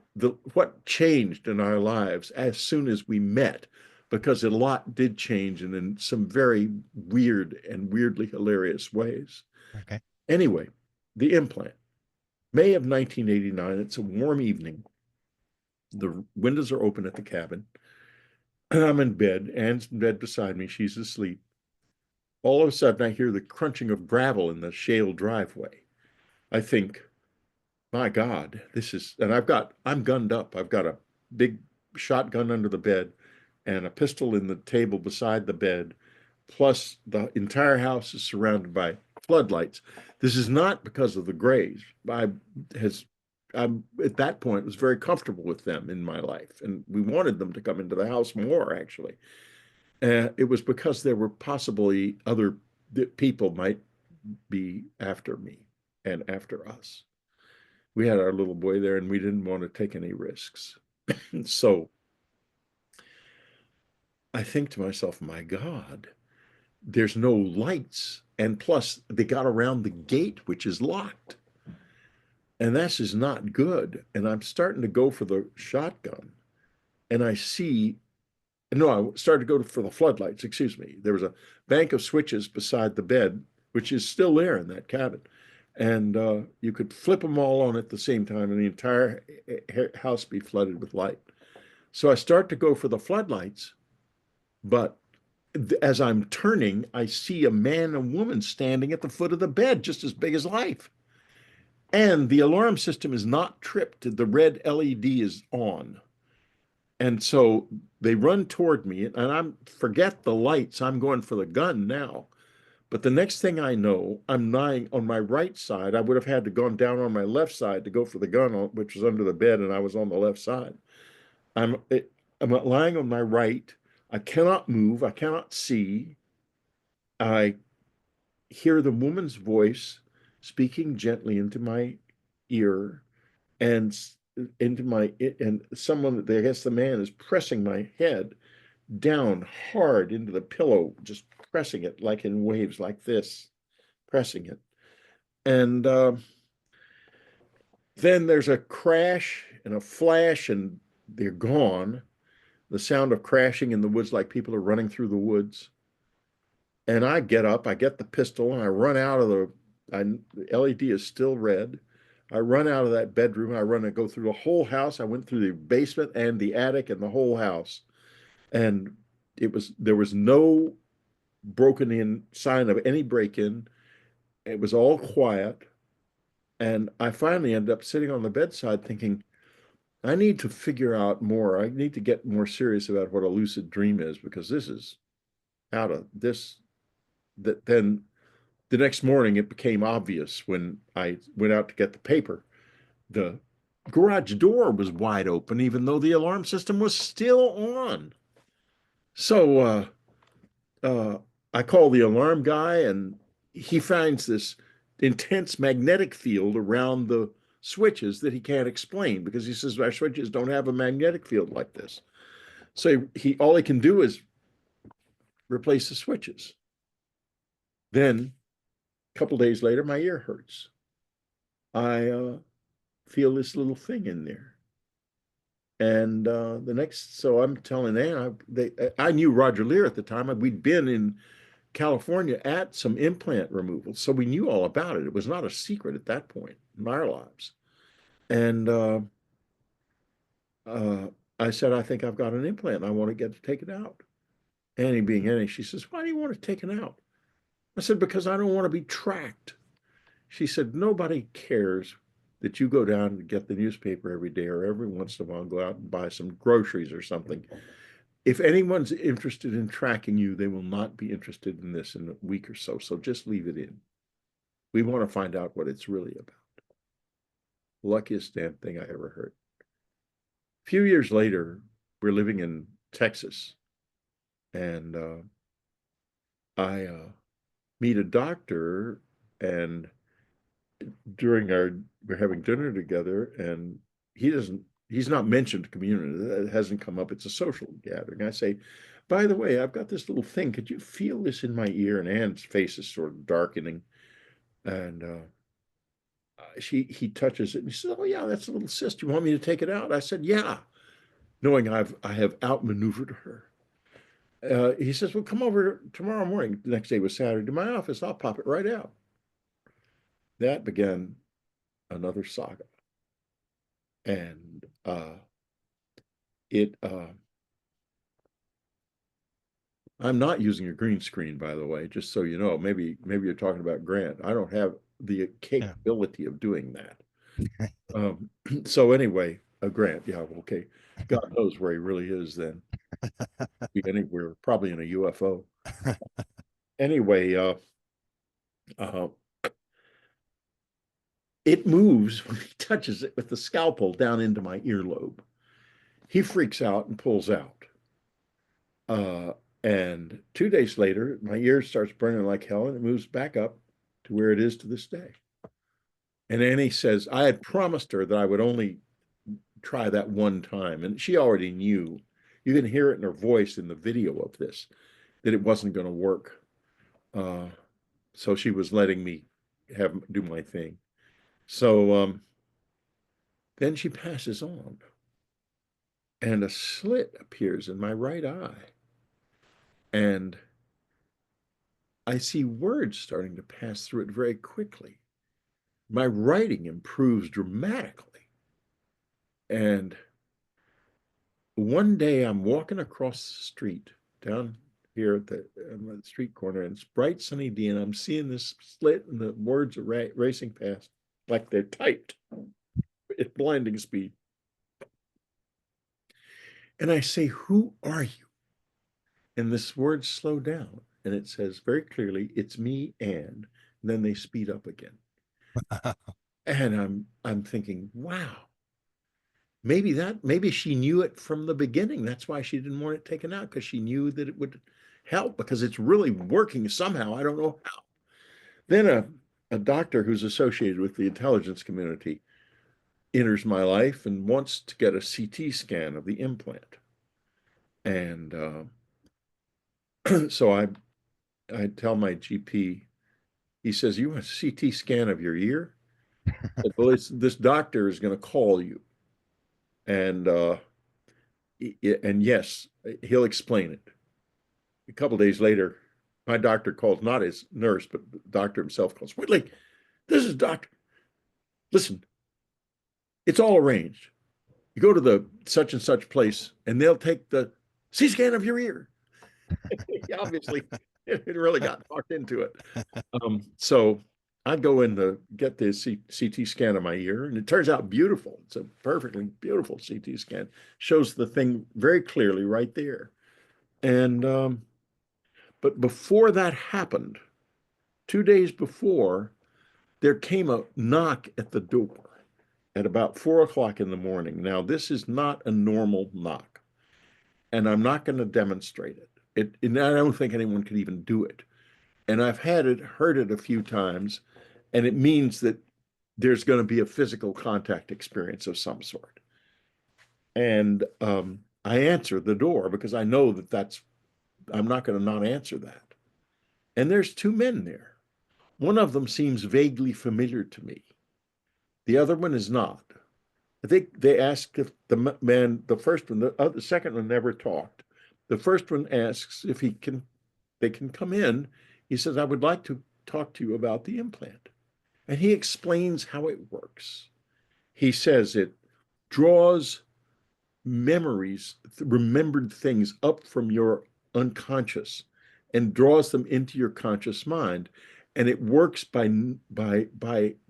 what changed in our lives as soon as we met, because a lot did change and in some very weird and weirdly hilarious ways. Okay. Anyway, the implant. May of 1989. It's a warm evening. The windows are open at the cabin. I'm in bed. Ann's in bed beside me. She's asleep. All of a sudden, I hear the crunching of gravel in the shale driveway. I think, my God, and I'm gunned up. I've got a big shotgun under the bed and a pistol in the table beside the bed. Plus, the entire house is surrounded by floodlights. This is not because of the Grays. I'm at that point was very comfortable with them in my life, and we wanted them to come into the house more, actually. It was because there were possibly other people might be after me and after us. We had our little boy there, and we didn't want to take any risks. So I think to myself, my God, there's no lights. And plus, they got around the gate, which is locked. And this is not good. And I'm starting to go for the shotgun. And I started to go for the floodlights, excuse me. There was a bank of switches beside the bed, which is still there in that cabin. And you could flip them all on at the same time and the entire house be flooded with light. So I start to go for the floodlights, but as I'm turning, I see a man and woman standing at the foot of the bed, just as big as life. And the alarm system is not tripped. The red LED is on. And so they run toward me, and I forget the lights. I'm going for the gun now. But the next thing I know, I'm lying on my right side. I would have had to gone down on my left side to go for the gun, which was under the bed, and I was on the left side. I'm lying on my right. I cannot move. I cannot see. I hear the woman's voice speaking gently into my ear and someone, I guess the man, is pressing my head down hard into the pillow, just pressing it like in waves like this, pressing it. And then there's a crash and a flash and they're gone. The sound of crashing in the woods, like people are running through the woods. And I get up, I get the pistol, and I run out of the LED is still red. I run out of that bedroom. I go through the whole house. I went through the basement and the attic and the whole house. And there was no broken in sign of any break-in. It was all quiet. And I finally ended up sitting on the bedside thinking, I need to figure out more. I need to get more serious about what a lucid dream is, because this is out of this. That then the next morning it became obvious when I went out to get the paper. The garage door was wide open, even though the alarm system was still on. So I call the alarm guy, and he finds this intense magnetic field around the switches that he can't explain, because he says our switches don't have a magnetic field like this. So all he can do is replace the switches. Then a couple days later, my ear hurts. I feel this little thing in there. And so I'm telling Ann, I knew Roger Lear at the time. We'd been in California at some implant removal, so we knew all about it. It was not a secret at that point in our lives. And I said, I think I've got an implant. I want to get it taken out. Annie being Annie, she says, why do you want it taken out? I said, because I don't want to be tracked. She said, nobody cares that you go down and get the newspaper every day, or every once in a while go out and buy some groceries or something. If anyone's interested in tracking you, they will not be interested in this in a week or so. So just leave it in. We want to find out what it's really about. Luckiest damn thing I ever heard. A few years later, we're living in Texas, and I meet a doctor, and we're having dinner together, and he's not mentioned community. That hasn't come up. It's a social gathering. I say, by the way, I've got this little thing. Could you feel this in my ear? And Ann's face is sort of darkening. And he touches it, and he says, oh yeah, that's a little cyst. You want me to take it out? I said, yeah, knowing I have outmaneuvered her. He says, well, come over tomorrow morning. The next day was Saturday, to my office. I'll pop it right out. That began another saga. And I'm not using a green screen, by the way, just so you know. Maybe you're talking about Grant. I don't have the capability of doing that. So anyway, Grant, yeah, okay. God knows where he really is then. Be anywhere, probably in a UFO. Anyway, it moves when he touches it with the scalpel down into my earlobe. He freaks out and pulls out. And 2 days later, my ear starts burning like hell, and it moves back up to where it is to this day. And Annie says, I had promised her that I would only try that one time. And she already knew. You can hear it in her voice in the video of this, that it wasn't going to work. So she was letting me do my thing. So then she passes on, and a slit appears in my right eye. And I see words starting to pass through it very quickly. My writing improves dramatically. And one day I'm walking across the street down here at the street corner, and it's bright sunny day, and I'm seeing this slit, and the words are racing past like they're typed at blinding speed. And I say, who are you? And this word slowed down, and it says very clearly, it's me, and then they speed up again. And I'm thinking, wow, maybe she knew it from the beginning. That's why she didn't want it taken out, because she knew that it would help, because it's really working somehow. I don't know how. Then a doctor who's associated with the intelligence community enters my life and wants to get a CT scan of the implant. And so I tell my GP, he says, you want a CT scan of your ear? Said, well, this doctor is going to call you. And yes, he'll explain it. A couple of days later, my doctor calls, not his nurse, but the doctor himself calls, Whitley, this is doctor. Listen, It's all arranged. You go to the such and such place, and they'll take the CT scan of your ear. Obviously, it really got talked into it. So I go in to get the CT scan of my ear, and it turns out beautiful. It's a perfectly beautiful CT scan. Shows the thing very clearly right there. And but before that happened, 2 days before, there came a knock at the door at about 4 o'clock in the morning. Now, this is not a normal knock, and I'm not going to demonstrate it. And I don't think anyone could even do it. And I've heard it a few times, and it means that there's going to be a physical contact experience of some sort. And I answer the door because I know that I'm not going to not answer that. And there's two men there. One of them seems vaguely familiar to me. The other one is not. I think they asked if the man, the first one, the second one never talked. The first one asks if they can come in. He says, I would like to talk to you about the implant. And he explains how it works. He says it draws memories, remembered things up from your unconscious and draws them into your conscious mind. And it works by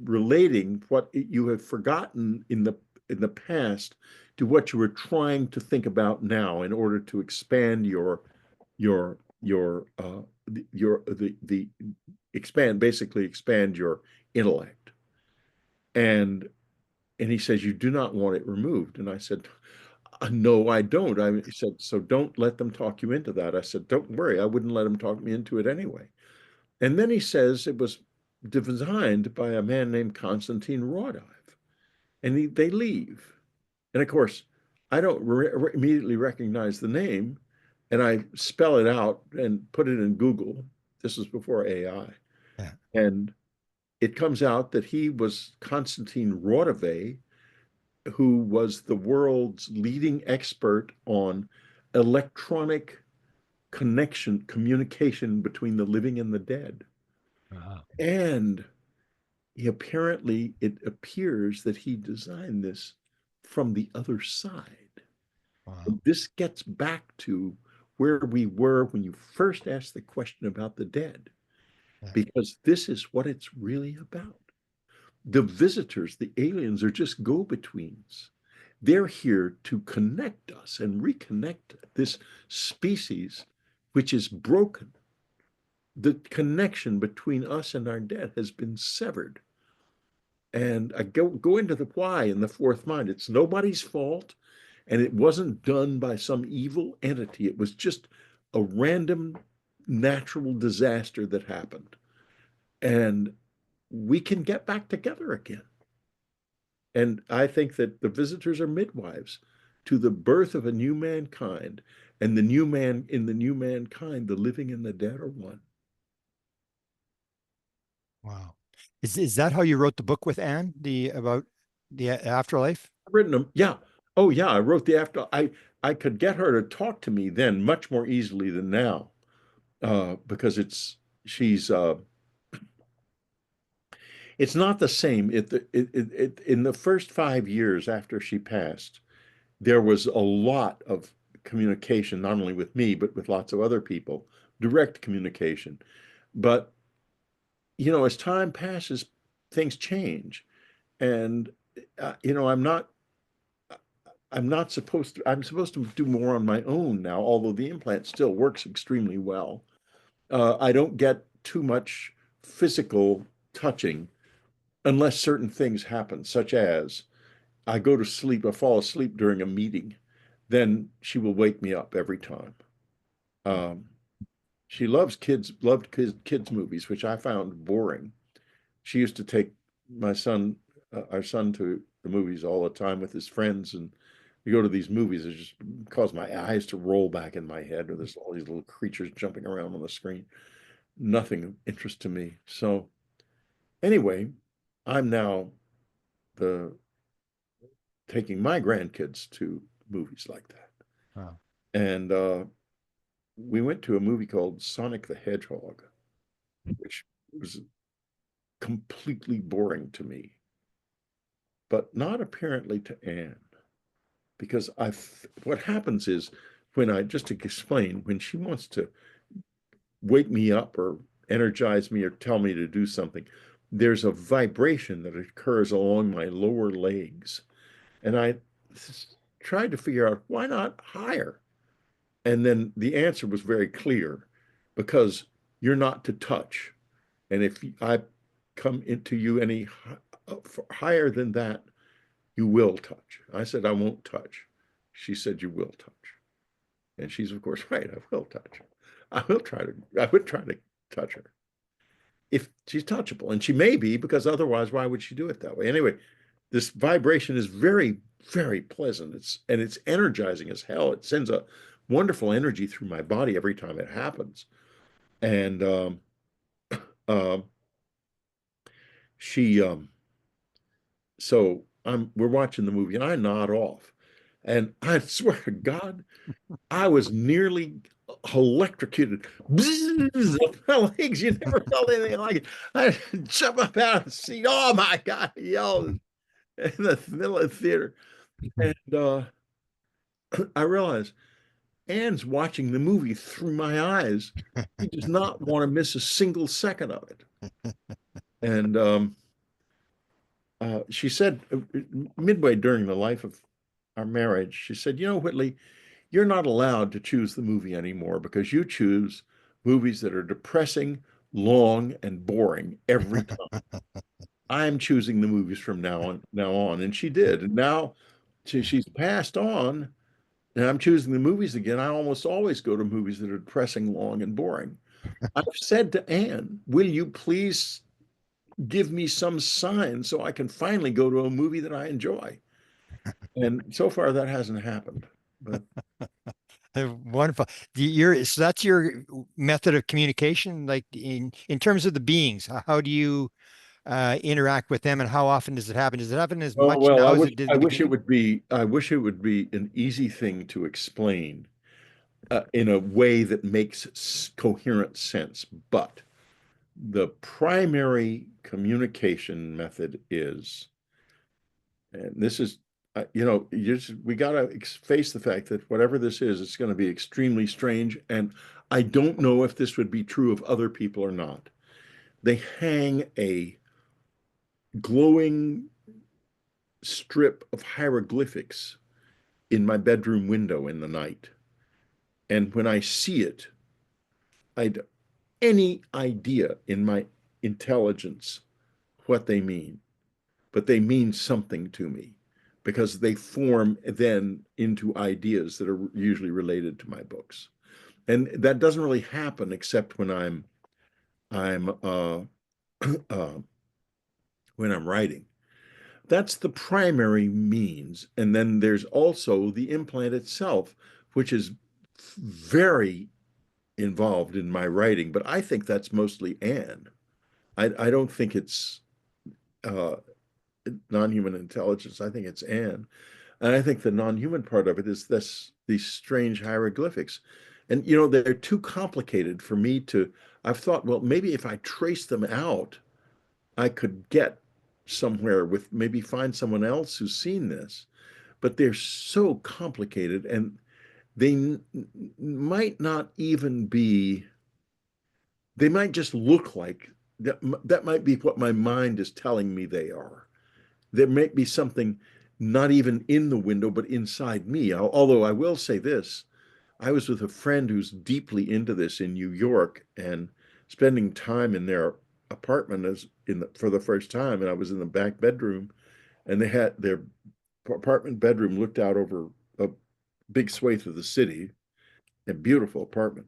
relating what you have forgotten in the past to what you are trying to think about now in order to expand basically expand your intellect. And he says, you do not want it removed. And I said, no, I don't. He said, so don't let them talk you into that. I said, don't worry, I wouldn't let them talk me into it anyway. And then he says it was designed by a man named Konstantin Rodive. And they leave. And of course, I don't immediately recognize the name. And I spell it out and put it in Google. This was before AI. Yeah. And it comes out that he was Konstantin Rodive, who was the world's leading expert on electronic communication between the living and the dead. Wow. And it appears that he designed this from the other side. Wow. And this gets back to where we were when you first asked the question about the dead, because this is what it's really about. The visitors, the aliens, are just go-betweens. They're here to connect us and reconnect this species, which is broken. The connection between us and our dead has been severed. And I go into the why in the fourth mind. It's nobody's fault, and it wasn't done by some evil entity. It was just a random natural disaster that happened. And we can get back together again. And I think that the visitors are midwives to the birth of a new mankind. And in the new mankind, the living and the dead are one. Wow. Is that how you wrote the book with Anne, about the afterlife? I've written them. Yeah. Oh, yeah. I wrote I could get her to talk to me then much more easily than now, because it's not the same. In the first 5 years after she passed, there was a lot of communication, not only with me, but with lots of other people, direct communication. But, as time passes, things change. And, I'm supposed to do more on my own now, although the implant still works extremely well. I don't get too much physical touching unless certain things happen, such as I fall asleep during a meeting, then she will wake me up every time. She loved kids movies, which I found boring. She used to take our son to the movies all the time with his friends, and we go to these movies. It just caused my eyes to roll back in my head, or there's all these little creatures jumping around on the screen. Nothing of interest to me. So anyway, I'm now taking my grandkids to movies like that. Wow. And we went to a movie called Sonic the Hedgehog, which was completely boring to me. but not apparently to Anne. Because what happens is when just to explain, when she wants to wake me up or energize me or tell me to do something, there's a vibration that occurs along my lower legs. And I tried to figure out why not higher? And then the answer was very clear, because you're not to touch. And if I come into you any higher than that, you will touch. I said, I won't touch. She said, you will touch. And she's, of course, right. I will touch. I would try to touch her if she's touchable. And she may be, because otherwise, why would she do it that way? Anyway, this vibration is very, very pleasant. It's energizing as hell. It sends a wonderful energy through my body every time it happens. And so we're watching the movie and I nod off. And I swear to God, I was nearly electrocuted. Bzzz, my legs, you never felt anything like it. I jump up out of the seat. Oh my God, I yelled in the middle of the theater. And I realized Anne's watching the movie through my eyes. She does not want to miss a single second of it. And she said midway during the life of our marriage, she said, you know, Whitley, you're not allowed to choose the movie anymore because you choose movies that are depressing, long, and boring every time. I'm choosing the movies from now on. And she did. And now she's passed on, and I'm choosing the movies again. I almost always go to movies that are depressing, long, and boring. I've said to Anne, will you please give me some sign so I can finally go to a movie that I enjoy? And so far that hasn't happened. But Wonderful. So that's your method of communication, like in terms of the beings. How do you interact with them, and how often does it happen? Does it happen as much well, now as it did in the wish it beginning? would be. I wish it would be an easy thing to explain in a way that makes coherent sense. But the primary communication method is, and this is, we got to face the fact that whatever this is, it's going to be extremely strange. And I don't know if this would be true of other people or not. They hang a glowing strip of hieroglyphics in my bedroom window in the night. And when I see it, I'd any idea in my intelligence what they mean, but they mean something to me because they form then into ideas that are usually related to my books. And that doesn't really happen except when I'm when I'm writing. That's the primary means. And then there's also the implant itself, which is very involved in my writing, but I think that's mostly Anne. I don't think it's non-human intelligence. I think it's Anne. And I think the non-human part of it is these strange hieroglyphics. And, they're too complicated for me I've thought, well, maybe if I trace them out, I could get somewhere maybe find someone else who's seen this. But they're so complicated, and they might not even be, they might just look like that might be what my mind is telling me they are. There might be something not even in the window, but inside me. Although I will say this, I was with a friend who's deeply into this in New York and spending time in their apartment for the first time. And I was in the back bedroom, and they had their apartment bedroom looked out over a big swathe of the city, a beautiful apartment.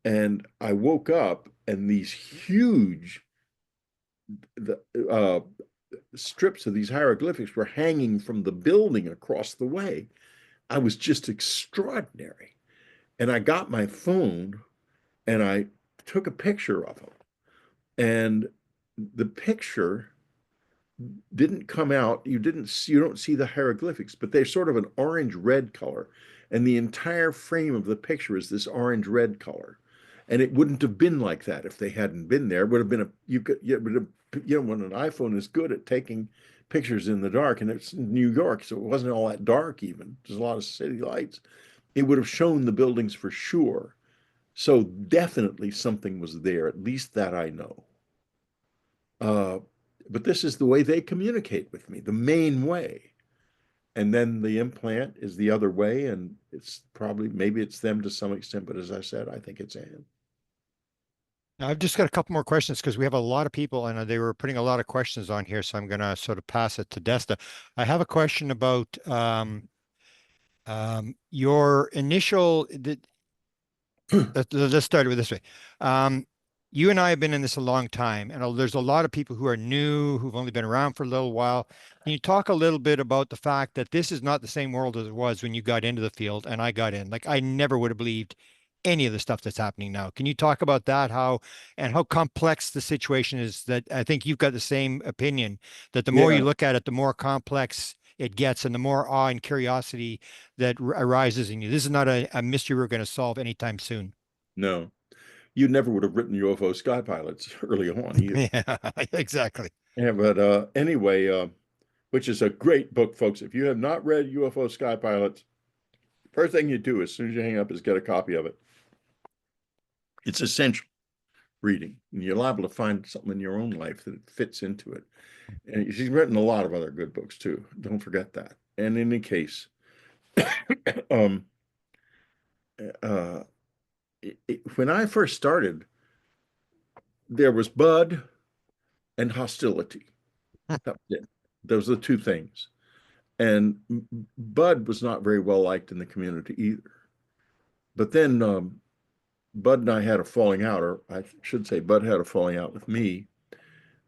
And I woke up, and these huge strips of these hieroglyphics were hanging from the building across the way. I was just extraordinary. And I got my phone and I took a picture of them. And the picture didn't come out. You don't see the hieroglyphics, but they're sort of an orange red color. And the entire frame of the picture is this orange red color. And it wouldn't have been like that if they hadn't been there. It would have been when an iPhone is good at taking pictures in the dark, and it's New York, so it wasn't all that dark even. There's a lot of city lights. It would have shown the buildings for sure. So definitely something was there, at least that I know. But this is the way they communicate with me, the main way. And then the implant is the other way, and it's probably, maybe it's them to some extent, but as I said, I think it's Anne. Now, I've just got a couple more questions because we have a lot of people and they were putting a lot of questions on here. So I'm going to sort of pass it to Desta. I have a question about your initial, let's start with this way. You and I have been in this a long time, and there's a lot of people who are new, who've only been around for a little while. Can you talk a little bit about the fact that this is not the same world as it was when you got into the field and I got in? Like, I never would have believed any of the stuff that's happening now. Can you talk about that, how complex the situation is? That I think you've got the same opinion, that the more you Yeah. look at it, the more complex it gets and the more awe and curiosity that arises in you. This is not a mystery we're going to solve anytime soon. No, you never would have written UFO Sky Pilots early on either. Yeah, exactly. Yeah, but anyway, which is a great book, folks. If you have not read UFO Sky Pilots, first thing you do as soon as you hang up is get a copy of it. It's essential reading, and you're liable to find something in your own life that fits into it. And she's written a lot of other good books too. Don't forget that. And in any case, um, uh, when I first started, there was Bud and hostility. That was it. Those are the two things. And Bud was not very well liked in the community either. But then Bud and I had a falling out, or I should say, Bud had a falling out with me.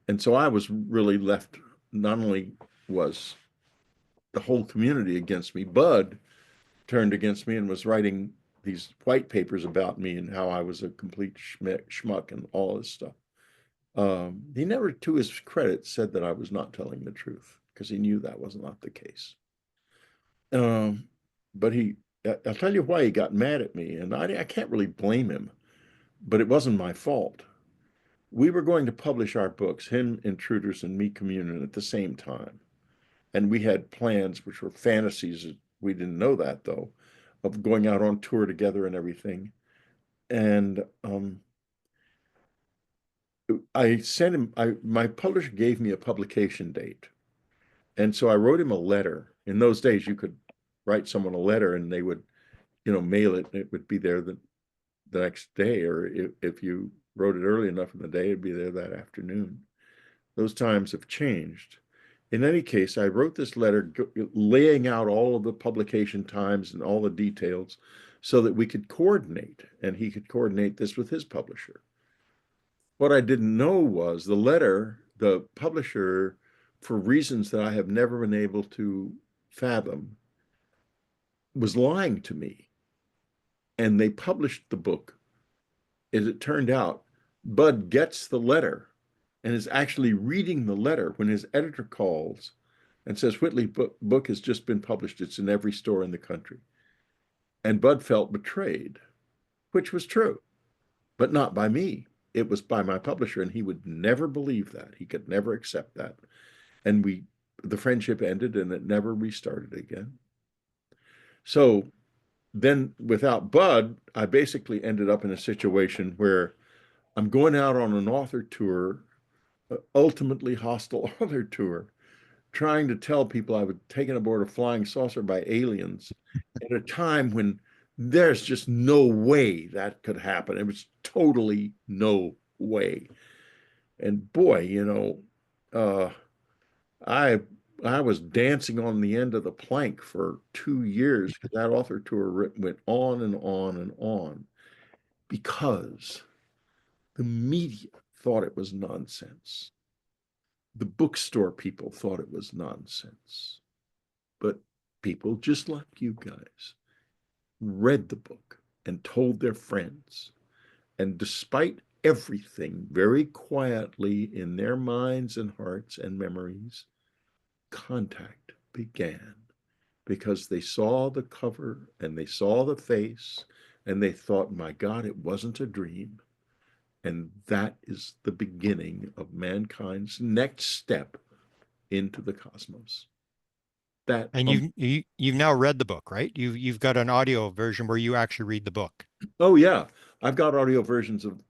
And so I was really left, not only was the whole community against me, Bud turned against me and was writing these white papers about me and how I was a complete schmuck and all this stuff. He never, to his credit, said that I was not telling the truth, because he knew that was not the case. But I'll tell you why he got mad at me, and I can't really blame him, but it wasn't my fault. We were going to publish our books, him, Intruders, and me, Communion, at the same time. And we had plans, which were fantasies. We didn't know that, though, of going out on tour together and everything. And I sent him, my publisher gave me a publication date. And so I wrote him a letter. In those days, you could write someone a letter and they would, mail it, and it would be there the next day. Or if you wrote it early enough in the day, it'd be there that afternoon. Those times have changed. In any case, I wrote this letter laying out all of the publication times and all the details so that we could coordinate, and he could coordinate this with his publisher. What I didn't know was the letter, the publisher, for reasons that I have never been able to fathom, was lying to me. And they published the book. As it turned out, Bud gets the letter and is actually reading the letter when his editor calls and says, Whitley, book has just been published. It's in every store in the country. And Bud felt betrayed, which was true, but not by me. It was by my publisher, and he would never believe that. He could never accept that. And the friendship ended, and it never restarted again. So then without Bud, I basically ended up in a situation where I'm going out on an author tour, ultimately hostile author tour, trying to tell people I was taken aboard a flying saucer by aliens at a time when there's just no way that could happen. It was totally no way. And boy, I was dancing on the end of the plank for 2 years because that author tour went on and on and on because the media thought it was nonsense. The bookstore people thought it was nonsense. But people just like you guys read the book and told their friends. And despite everything, very quietly in their minds and hearts and memories, contact began because they saw the cover and they saw the face and they thought, my God, it wasn't a dream. And that is the beginning of mankind's next step into the cosmos. That And you've now read the book, right? You've got an audio version where you actually read the book. Oh yeah, I've got audio versions of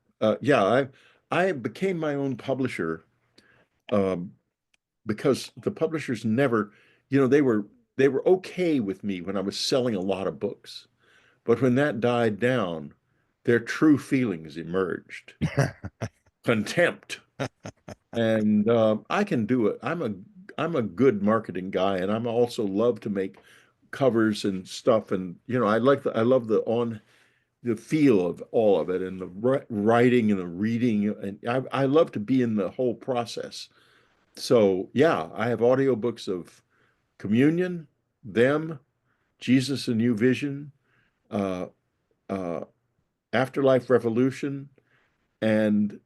yeah, I became my own publisher um because the publishers never, they were okay with me when I was selling a lot of books. But when that died down, their true feelings emerged. Contempt. And I can do it. I'm a good marketing guy, and I'm also love to make covers and stuff. And I love the feel of all of it, and the writing and the reading, and I love to be in the whole process. So yeah, I have audiobooks of Communion, Them, Jesus: A New Vision, uh, uh, Afterlife Revolution, and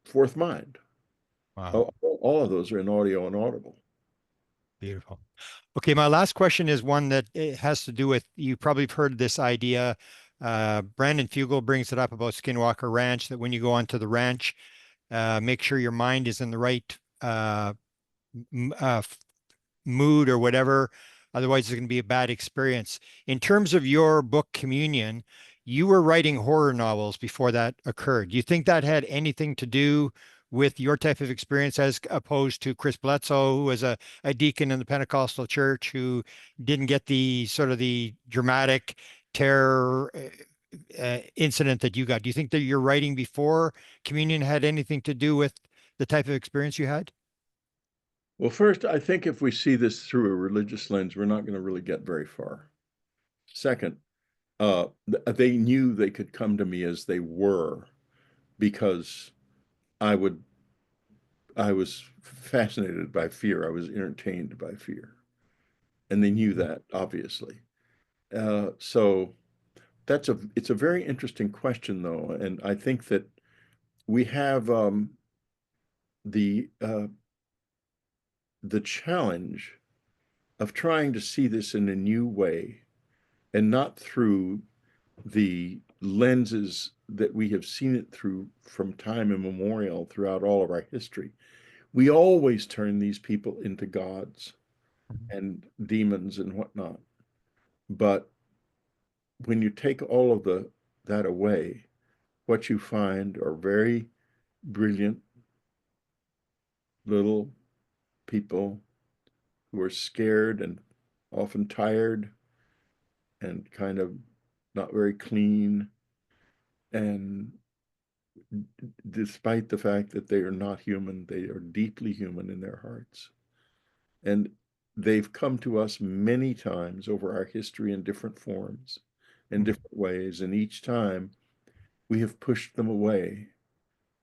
Fourth Mind. Wow. All of those are in audio and Audible. Beautiful. Okay, my last question is one that it has to do with, you probably have heard this idea. Brandon Fugel brings it up about Skinwalker Ranch, that when you go onto the ranch, make sure your mind is in the right mood or whatever. Otherwise, it's going to be a bad experience. In terms of your book, Communion, you were writing horror novels before that occurred. Do you think that had anything to do with your type of experience as opposed to Chris Bledsoe, who was a deacon in the Pentecostal church who didn't get the sort of the dramatic terror incident that you got? Do you think that your writing before Communion had anything to do with the type of experience you had? Well, first, I think if we see this through a religious lens, we're not going to really get very far. Second, they knew they could come to me as they were because I would I was fascinated by fear. I was entertained by fear. And they knew that, obviously. So it's a very interesting question, though. And I think that we have the challenge of trying to see this in a new way and not through the lenses that we have seen it through from time immemorial throughout all of our history. We always turn these people into gods and demons and whatnot. But when you take all of that away, what you find are very brilliant little people who are scared and often tired and kind of not very clean. And despite the fact that they are not human, they are deeply human in their hearts. And they've come to us many times over our history in different forms, in different ways. And each time we have pushed them away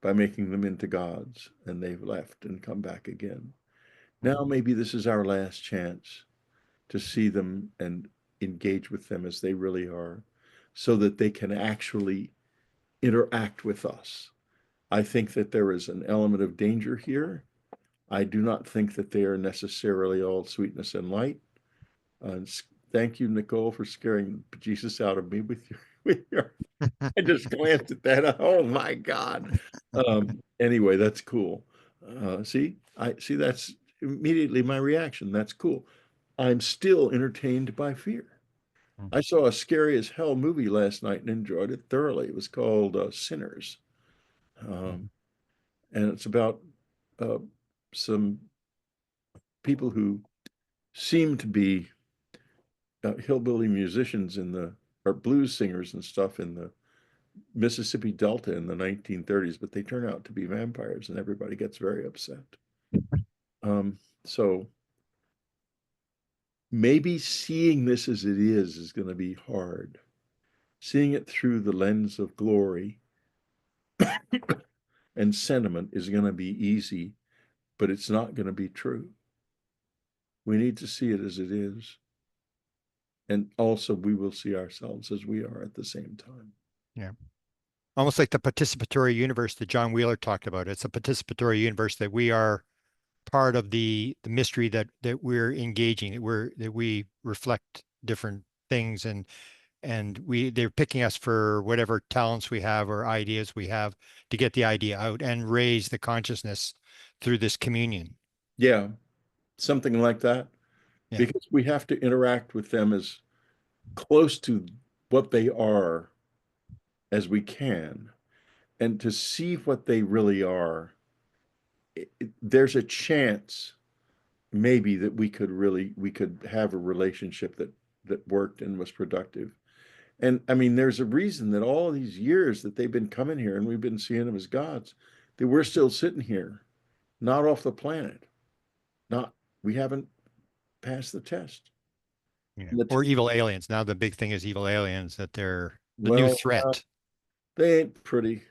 by making them into gods, and they've left and come back again. Now, maybe this is our last chance to see them and engage with them as they really are, so that they can actually interact with us. I think that there is an element of danger here. I do not think that they are necessarily all sweetness and light. Thank you, Nicole, for scaring Jesus out of me with your I just glanced at that. Oh my God. Anyway, that's cool. I see that's immediately my reaction. That's cool. I'm still entertained by fear. I saw a scary as hell movie last night and enjoyed it thoroughly. It was called Sinners. And it's about some people who seem to be hillbilly musicians or blues singers and stuff in the Mississippi Delta in the 1930s, but they turn out to be vampires and everybody gets very upset. So maybe seeing this as it is going to be hard. Seeing it through the lens of glory and sentiment is going to be easy, but it's not going to be true. We need to see it as it is. And also we will see ourselves as we are at the same time. Yeah. Almost like the participatory universe that John Wheeler talked about. It's a participatory universe that we are part of the mystery that we're engaging, that we reflect different things, and they're picking us for whatever talents we have or ideas we have to get the idea out and raise the consciousness through this communion. Yeah. something like that, Yeah. because we have to interact with them as close to what they are as we can, and to see what they really are. There's a chance maybe that we could have a relationship that worked and was productive. And I mean, there's a reason that all these years that they've been coming here and we've been seeing them as gods, that we're still sitting here, not off the planet. Not, we haven't passed the test. Yeah. And Or evil aliens. Now the big thing is evil aliens, that they're the new well, threat. they ain't pretty,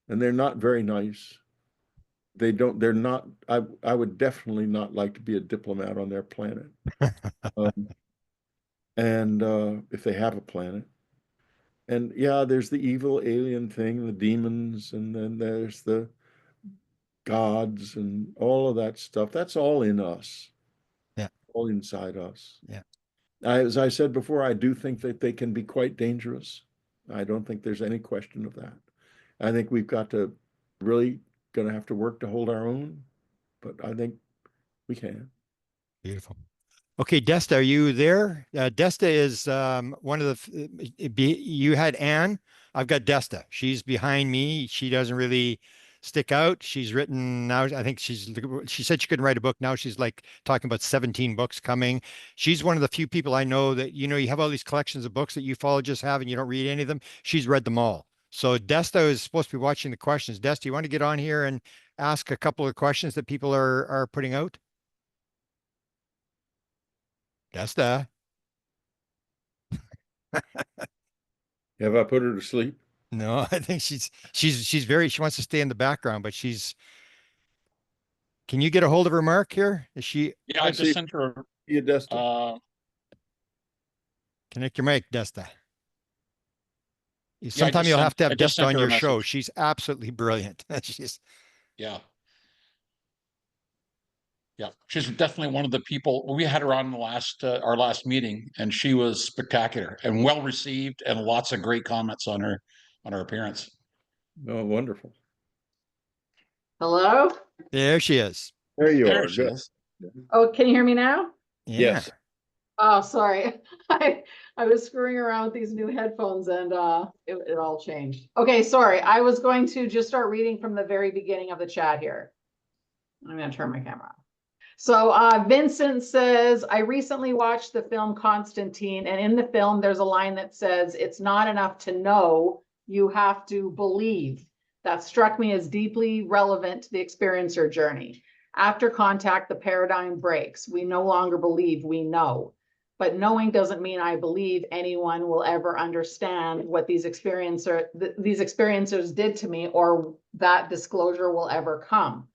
and they're not very nice. They're not, I would definitely not like to be a diplomat on their planet. Um, and if they have a planet. And yeah, there's the evil alien thing, the demons, and then there's the gods and all of that stuff. That's all in us. Yeah. All inside us. Yeah. As I said before, I do think that they can be quite dangerous. I don't think there's any question of that. I think we've got to really going to have to work to hold our own, but I think we can. Beautiful. Okay, Desta, are you there? Desta is one of you had Anne. I've got Desta. She's behind me. She doesn't really stick out. She's written now. I think she said she couldn't write a book. Now she's like talking about 17 books coming. She's one of the few people I know that, you have all these collections of books that you follow just have and you don't read any of them. She's read them all. So Desta is supposed to be watching the questions. Desta, you want to get on here and ask a couple of questions that people are putting out? Desta. Have I put her to sleep? No, I think she wants to stay in the background, but can you get a hold of her, Mark, here? Is she, Yeah, I I just see. sent her, Yeah, Desta. connect your mic, Desta. I Sometime just you'll sent, have to have I just Desta sent on her a your show. message. She's absolutely brilliant. She's, Yeah. Yeah, she's definitely one of the people. We had her on the our last meeting, and she was spectacular and well received, and lots of great comments on her appearance. Oh, wonderful. Hello? there she is. There you There are. she Good. is. Oh, can you hear me now? Yeah. Yes. Oh, sorry. I was screwing around with these new headphones and it all changed. Okay, sorry. I was going to just start reading from the very beginning of the chat here. I'm going to turn my camera on. So Vincent says, I recently watched the film Constantine, and in the film, there's a line that says, it's not enough to know, you have to believe. That struck me as deeply relevant to the experiencer journey. After contact, the paradigm breaks. We no longer believe, we know. But knowing doesn't mean I believe anyone will ever understand what these experiencers did to me, or that disclosure will ever come.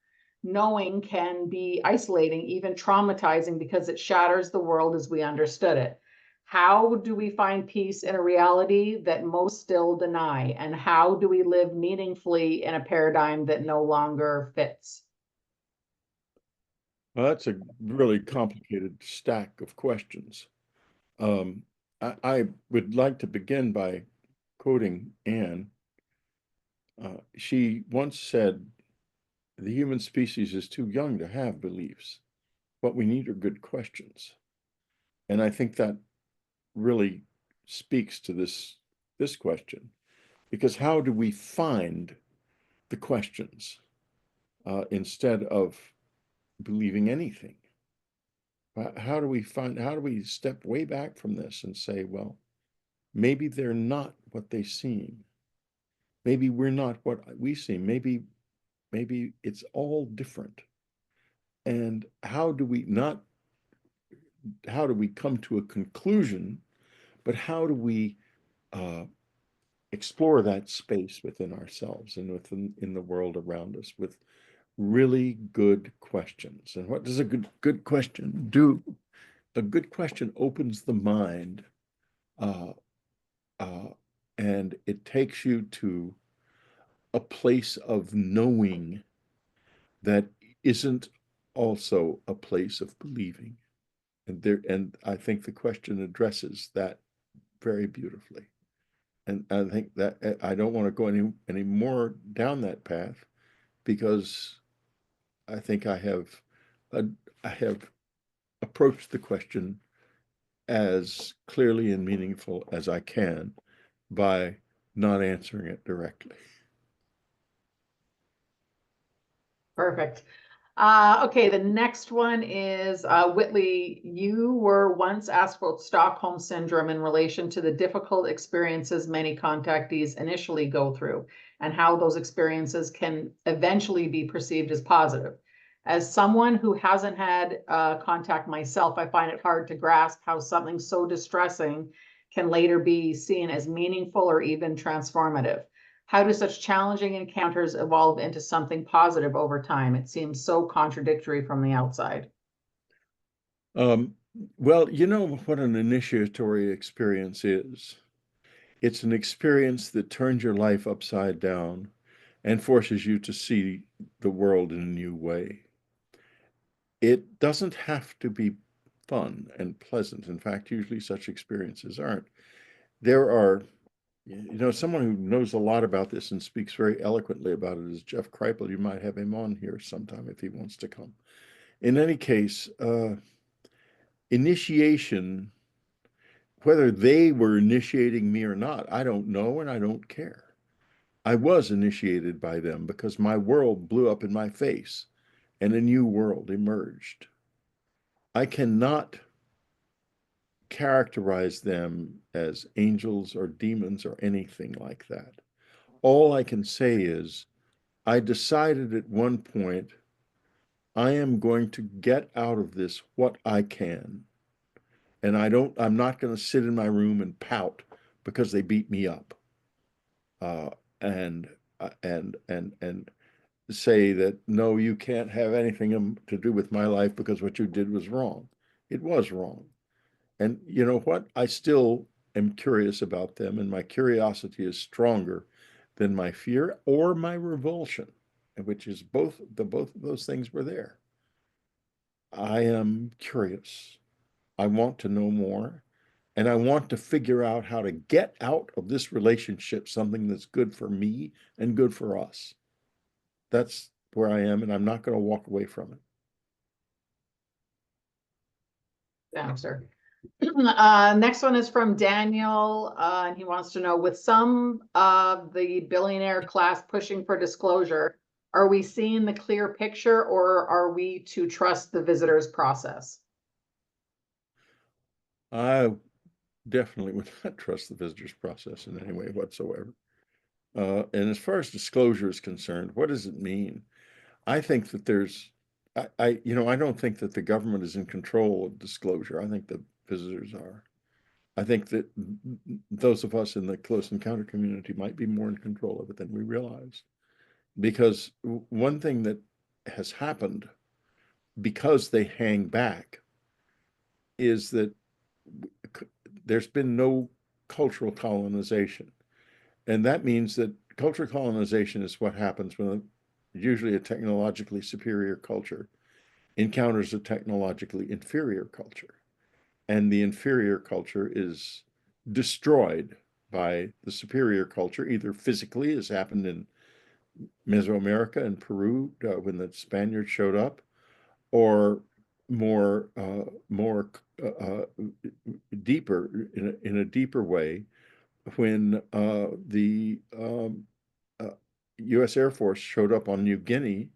Knowing can be isolating, even traumatizing, because it shatters the world as we understood it. How do we find peace in a reality that most still deny? And how do we live meaningfully in a paradigm that no longer fits? Well, that's a really complicated stack of questions. I would like to begin by quoting Anne. She once said, the human species is too young to have beliefs. What we need are good questions. And I think that really speaks to this question, because how do we find the questions instead of believing anything? How do we step way back from this and say, well, maybe they're not what they seem. Maybe we're not what we seem. Maybe it's all different. And how do we come to a conclusion, but how do we explore that space within ourselves and in the world around us with really good questions? And what does a good question do? A good question opens the mind, and it takes you to a place of knowing that isn't also a place of believing. And I think the question addresses that very beautifully. And I think that I don't want to go any more down that path, because I think I have I have approached the question as clearly and meaningful as I can by not answering it directly. Perfect. Okay, the next one is Whitley. You were once asked about Stockholm Syndrome in relation to the difficult experiences many contactees initially go through and how those experiences can eventually be perceived as positive. As someone who hasn't had contact myself, I find it hard to grasp how something so distressing can later be seen as meaningful or even transformative. How do such challenging encounters evolve into something positive over time? It seems so contradictory from the outside. Well, you know what an initiatory experience is. It's an experience that turns your life upside down and forces you to see the world in a new way. It doesn't have to be fun and pleasant. In fact, usually such experiences aren't. There are, someone who knows a lot about this and speaks very eloquently about it is Jeff Kripal. You might have him on here sometime if he wants to come. In any case, initiation, whether they were initiating me or not, I don't know and I don't care. I was initiated by them because my world blew up in my face and a new world emerged. I cannot characterize them as angels or demons or anything like that. All I can say is I decided at one point I am going to get out of this what I can. And I'm not going to sit in my room and pout because they beat me up. And say that, no, you can't have anything to do with my life because what you did was wrong. It was wrong. And you know what? I still am curious about them, and my curiosity is stronger than my fear or my revulsion, which is both of those things were there. I am curious. I want to know more, and I want to figure out how to get out of this relationship something that's good for me and good for us. That's where I am, and I'm not going to walk away from it. Thanks, sir. Next one is from Daniel, and he wants to know, with some of the billionaire class pushing for disclosure, are we seeing the clear picture or are we to trust the visitor's process? I definitely would not trust the visitor's process in any way whatsoever. And as far as disclosure is concerned, what does it mean? I think that I don't think that the government is in control of disclosure. I think the visitors are. I think that those of us in the close encounter community might be more in control of it than we realize. Because one thing that has happened because they hang back is that there's been no cultural colonization. And that means that cultural colonization is what happens when usually a technologically superior culture encounters a technologically inferior culture. And the inferior culture is destroyed by the superior culture, either physically, as happened in Mesoamerica and Peru when the Spaniards showed up, or more deeper in a deeper way when the U.S. Air Force showed up on New Guinea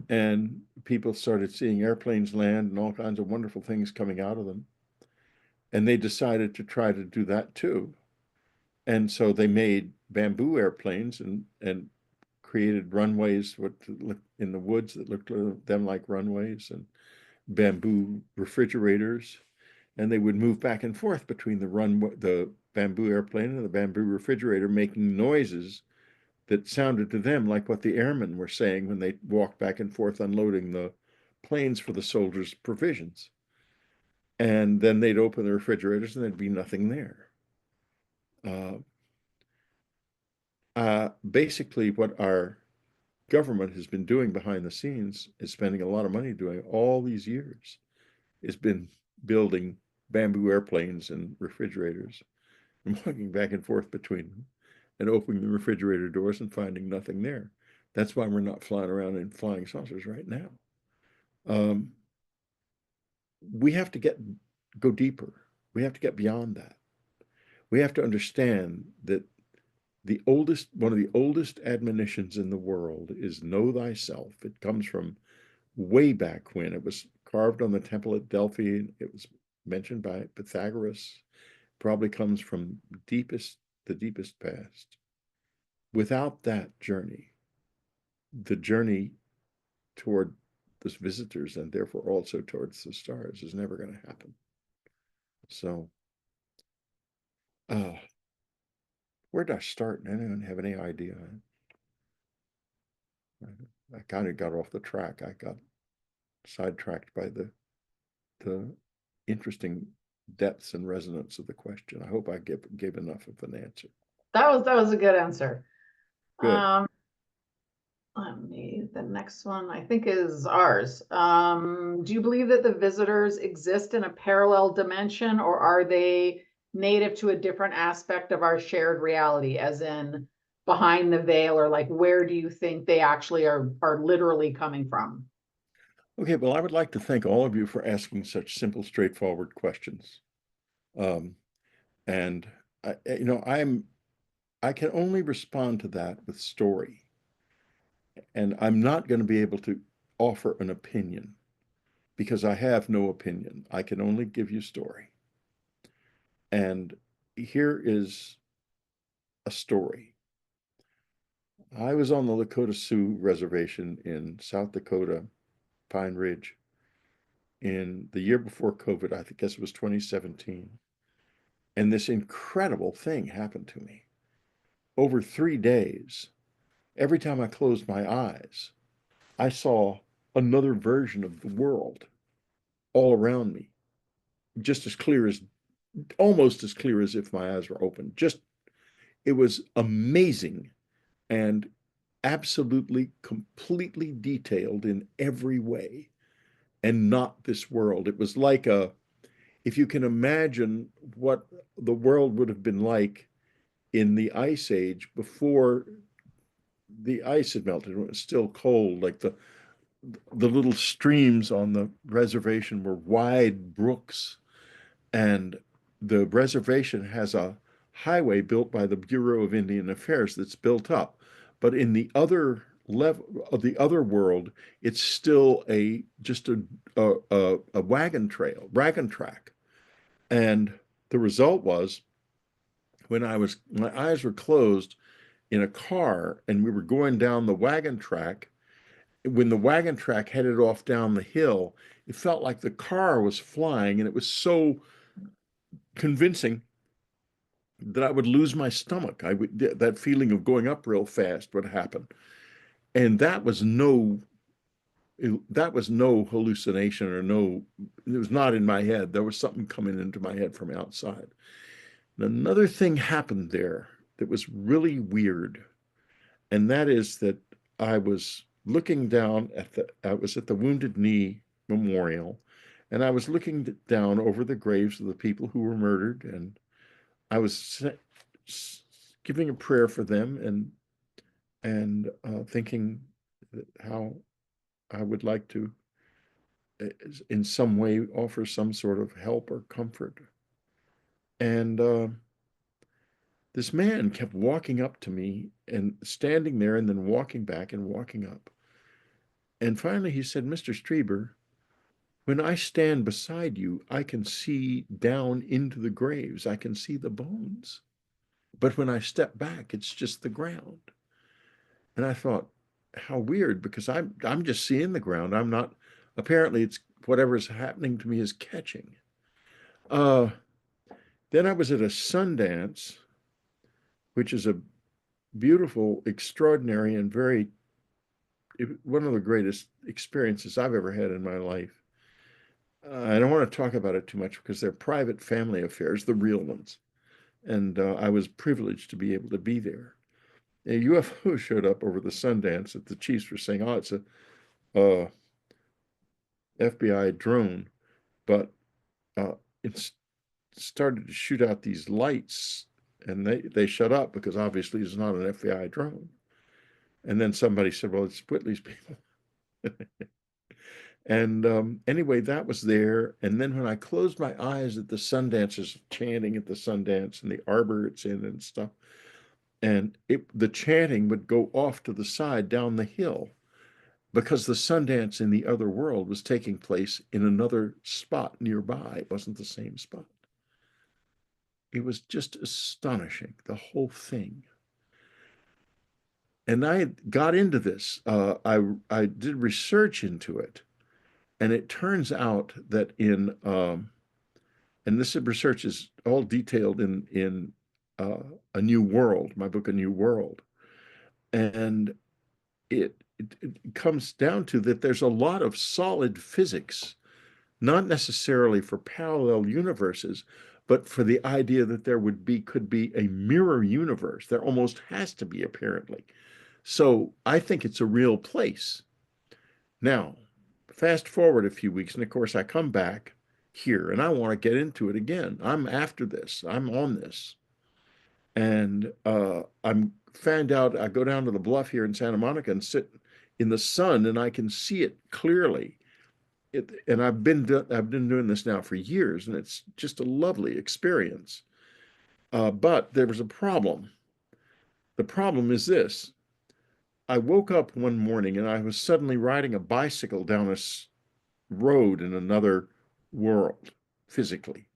and people started seeing airplanes land and all kinds of wonderful things coming out of them. And they decided to try to do that too. And so they made bamboo airplanes and created runways in the woods that looked to them like runways, and bamboo refrigerators. And they would move back and forth between the bamboo airplane and the bamboo refrigerator, making noises that sounded to them like what the airmen were saying when they walked back and forth unloading the planes for the soldiers' provisions. And then they'd open the refrigerators and there'd be nothing there. Basically, what our government has been doing behind the scenes is spending a lot of money doing all these years. It's been building bamboo airplanes and refrigerators and walking back and forth between them and opening the refrigerator doors and finding nothing there. That's why we're not flying around in flying saucers right now. we have to go deeper. We have to get beyond that. We have to understand that one of the oldest admonitions in the world is know thyself. It comes from way back when. It was carved on the temple at Delphi. It was mentioned by Pythagoras. Probably comes from the deepest past. Without that journey, the journey toward the visitors and therefore also towards the stars is never going to happen. So, where did I start? I don't have any idea. I kind of got off the track. I got sidetracked by the interesting depths and resonance of the question. I hope I gave enough of an answer. That was a good answer. Good. The next one I think is ours. Do you believe that the visitors exist in a parallel dimension, or are they native to a different aspect of our shared reality, as in behind the veil, or like where do you think they actually are literally coming from? Okay, well, I would like to thank all of you for asking such simple, straightforward questions. And I can only respond to that with story. And I'm not going to be able to offer an opinion because I have no opinion. I can only give you story. And here is a story. I was on the Lakota Sioux Reservation in South Dakota, Pine Ridge, in the year before COVID. I guess it was 2017. And this incredible thing happened to me. Over 3 days, every time I closed my eyes, I saw another version of the world all around me, just almost as clear as if my eyes were open. It was amazing and absolutely, completely detailed in every way, and not this world. It was like if you can imagine what the world would have been like in the Ice Age before the ice had melted, when it was still cold, like the little streams on the reservation were wide brooks, and the reservation has a highway built by the Bureau of Indian Affairs that's built up. But in the other level of the other world, it's still just a wagon track. And the result was, when my eyes were closed in a car and we were going down the wagon track, when the wagon track headed off down the hill, it felt like the car was flying, and it was so convincing that I would lose my stomach. That feeling of going up real fast would happen. And that was no hallucination, it was not in my head. There was something coming into my head from outside. And another thing happened there that was really weird. And that is that I was looking down I was at the Wounded Knee Memorial, and I was looking down over the graves of the people who were murdered, and I was giving a prayer for them, and thinking how I would like to, in some way, offer some sort of help or comfort. And this man kept walking up to me and standing there and then walking back and walking up. And finally he said, "Mr. Strieber, when I stand beside you, I can see down into the graves. I can see the bones. But when I step back, it's just the ground." And I thought, how weird, because I'm just seeing the ground. I'm not, apparently it's whatever's happening to me is catching. Then I was at a Sundance, which is a beautiful, extraordinary, and one of the greatest experiences I've ever had in my life. I don't want to talk about it too much because they're private family affairs, the real ones. And I was privileged to be able to be there. A UFO showed up over the Sundance that the chiefs were saying, "Oh, it's a FBI drone," but it started to shoot out these lights, and they shut up because obviously it's not an FBI drone. And then somebody said, "Well, it's Whitley's people." And anyway, that was there. And then when I closed my eyes at the sun dancers chanting at the Sundance and the arbor it's in and stuff, and the chanting would go off to the side down the hill because the Sundance in the other world was taking place in another spot nearby. It wasn't the same spot. It was just astonishing, the whole thing. And I got into this. I did research into it, and it turns out that and this research is all detailed in A New World, my book, A New World, and it comes down to that there's a lot of solid physics, not necessarily for parallel universes, but for the idea that there could be a mirror universe. There almost has to be, apparently. So I think it's a real place. Now, fast forward a few weeks, and of course I come back here and I want to get into it again. I'm after this. I'm on this. And I'm found out I go down to the bluff here in Santa Monica and sit in the sun and I can see it clearly. And I've been doing this now for years, and it's just a lovely experience. But there was a problem. The problem is this. I woke up one morning and I was suddenly riding a bicycle down a road in another world, physically.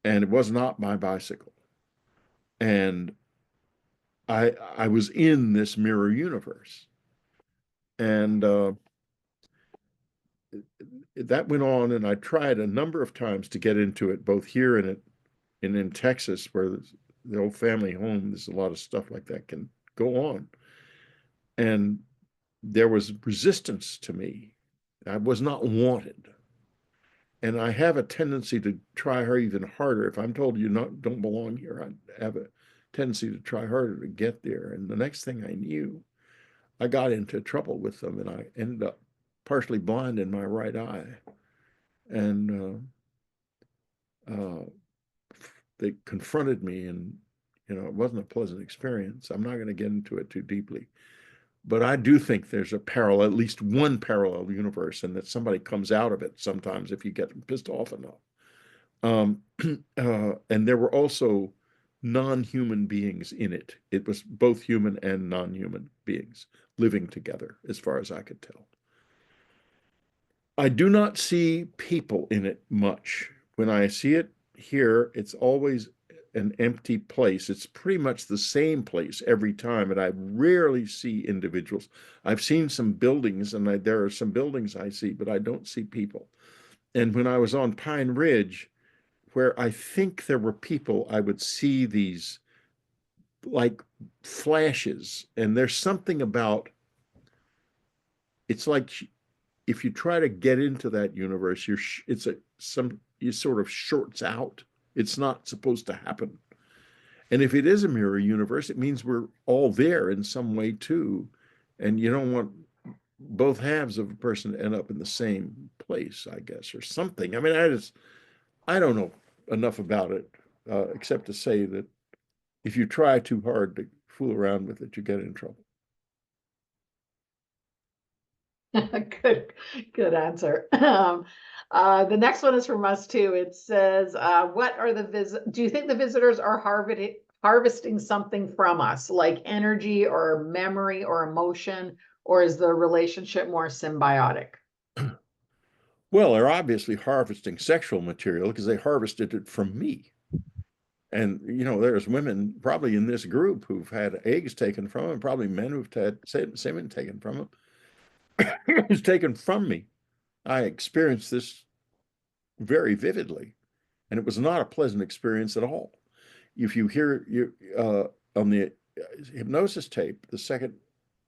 And it was not my bicycle. And I was in this mirror universe. And that went on, and I tried a number of times to get into it, both here and in Texas, where the old family home, there's a lot of stuff like that can go on. And there was resistance to me. I was not wanted. And I have a tendency to try her even harder. If I'm told you don't belong here, I have a tendency to try harder to get there. And the next thing I knew, I got into trouble with them, and I ended up partially blind in my right eye. And they confronted me, and it wasn't a pleasant experience. I'm not going to get into it too deeply, but I do think there's a parallel, at least one parallel universe, and that somebody comes out of it sometimes if you get them pissed off enough. And there were also non-human beings in it. It was both human and non-human beings living together, as far as I could tell. I do not see people in it much. When I see it here, it's always an empty place. It's pretty much the same place every time, and I rarely see individuals. I've seen some buildings, and there are some buildings I see, but I don't see people. And when I was on Pine Ridge, where I think there were people, I would see these like flashes, and there's something about, it's like if you try to get into that universe, you sort of shorts out. It's not supposed to happen. And if it is a mirror universe, it means we're all there in some way too. And you don't want both halves of a person to end up in the same place, I guess, or something. I mean, I don't know enough about it, except to say that if you try too hard to fool around with it, you get in trouble. Good answer. The next one is from us too. It says, do you think the visitors are harvesting something from us, like energy or memory or emotion, or is the relationship more symbiotic? Well, they're obviously harvesting sexual material because they harvested it from me. And, there's women probably in this group who've had eggs taken from them, probably men who've had semen taken from them. It's taken from me. I experienced this very vividly, and it was not a pleasant experience at all. If you hear on the hypnosis tape, the second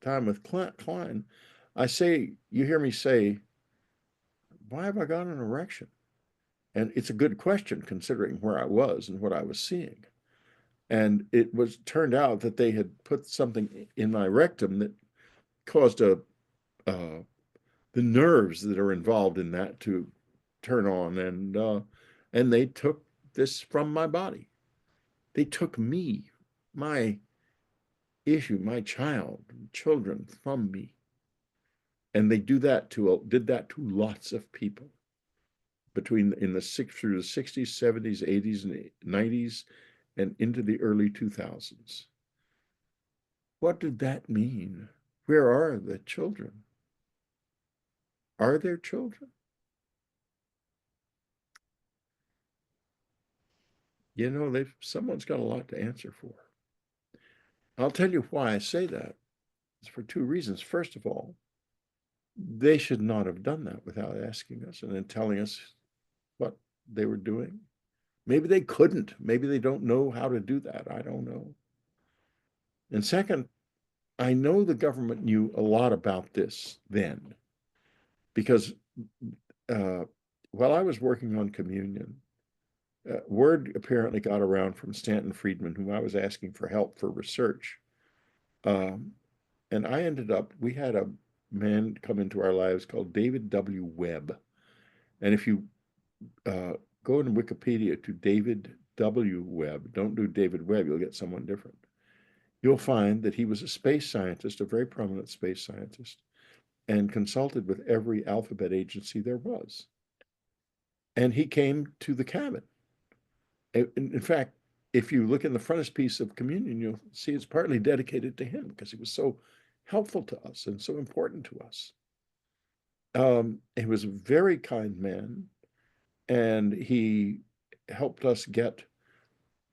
time with Klein, you hear me say, why have I got an erection? And it's a good question considering where I was and what I was seeing. And it turned out that they had put something in my rectum that caused the nerves that are involved in that to turn on, and they took this from my body. They took me, my issue, my children from me. And they did that to lots of people through the 60s, 70s, 80s, and 90s, and into the early 2000s. What did that mean? Where are the children? Are there children? You know, someone's got a lot to answer for. I'll tell you why I say that. It's for two reasons. First of all, they should not have done that without asking us and then telling us what they were doing. Maybe they couldn't. Maybe they don't know how to do that. I don't know. And second, I know the government knew a lot about this then, because while I was working on communion, word apparently got around from Stanton Friedman, whom I was asking for help for research. And we had a man come into our lives called David W. Webb. And if you go into Wikipedia to David W. Webb, don't do David Webb, you'll get someone different. You'll find that he was a space scientist, a very prominent space scientist, and consulted with every alphabet agency there was. And he came to the cabin. In fact, if you look in the frontispiece of communion, you'll see it's partly dedicated to him because he was so helpful to us and so important to us. He was a very kind man, and he helped us get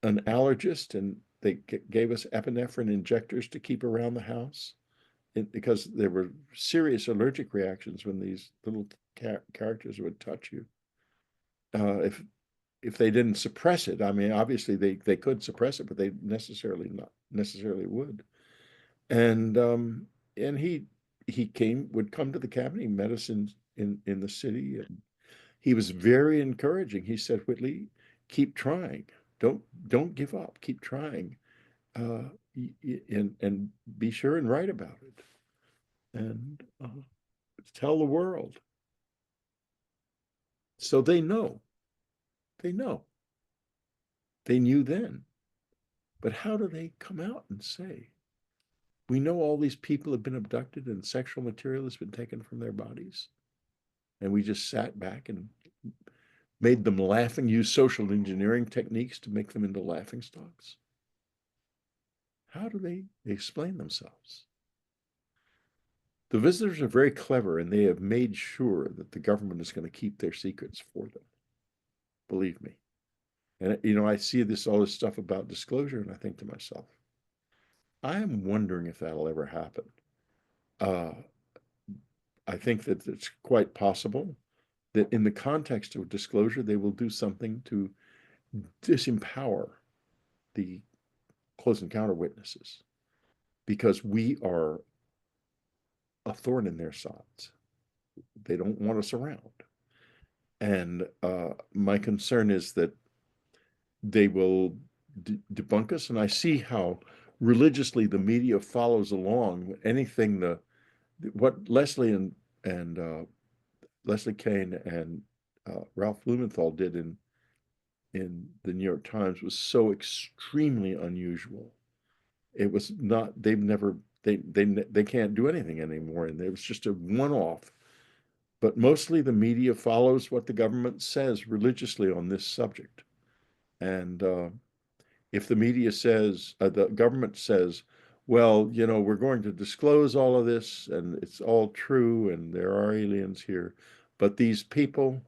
an allergist, and they gave us epinephrine injectors to keep around the house because there were serious allergic reactions when these little characters would touch you. If they didn't suppress it, I mean, obviously they could suppress it, but they not necessarily would. And he would come to the cabin. He met us in the city, and he was very encouraging. He said, "Whitley, keep trying. Don't give up. Keep trying, and be sure and write about it, and tell the world." So they know. They know. They knew then. But how do they come out and say, "We know all these people have been abducted and sexual material has been taken from their bodies"? And we just sat back and made them laughing, used social engineering techniques to make them into laughingstocks. How do they explain themselves? The visitors are very clever, and they have made sure that the government is going to keep their secrets for them. Believe me. And, you know, I see all this stuff about disclosure, and I think to myself, I am wondering if that'll ever happen. I think that it's quite possible that in the context of disclosure, they will do something to disempower the close encounter witnesses, because we are a thorn in their sides. They don't want us around. And my concern is that they will debunk us. And I see how religiously the media follows along anything what Leslie and Leslie Kean and Ralph Blumenthal did in the New York Times was so extremely unusual. It was not, they can't do anything anymore. And it was just a one-off. But mostly the media follows what the government says religiously on this subject. And if the media says, the government says, well, you know, we're going to disclose all of this and it's all true and there are aliens here, but these people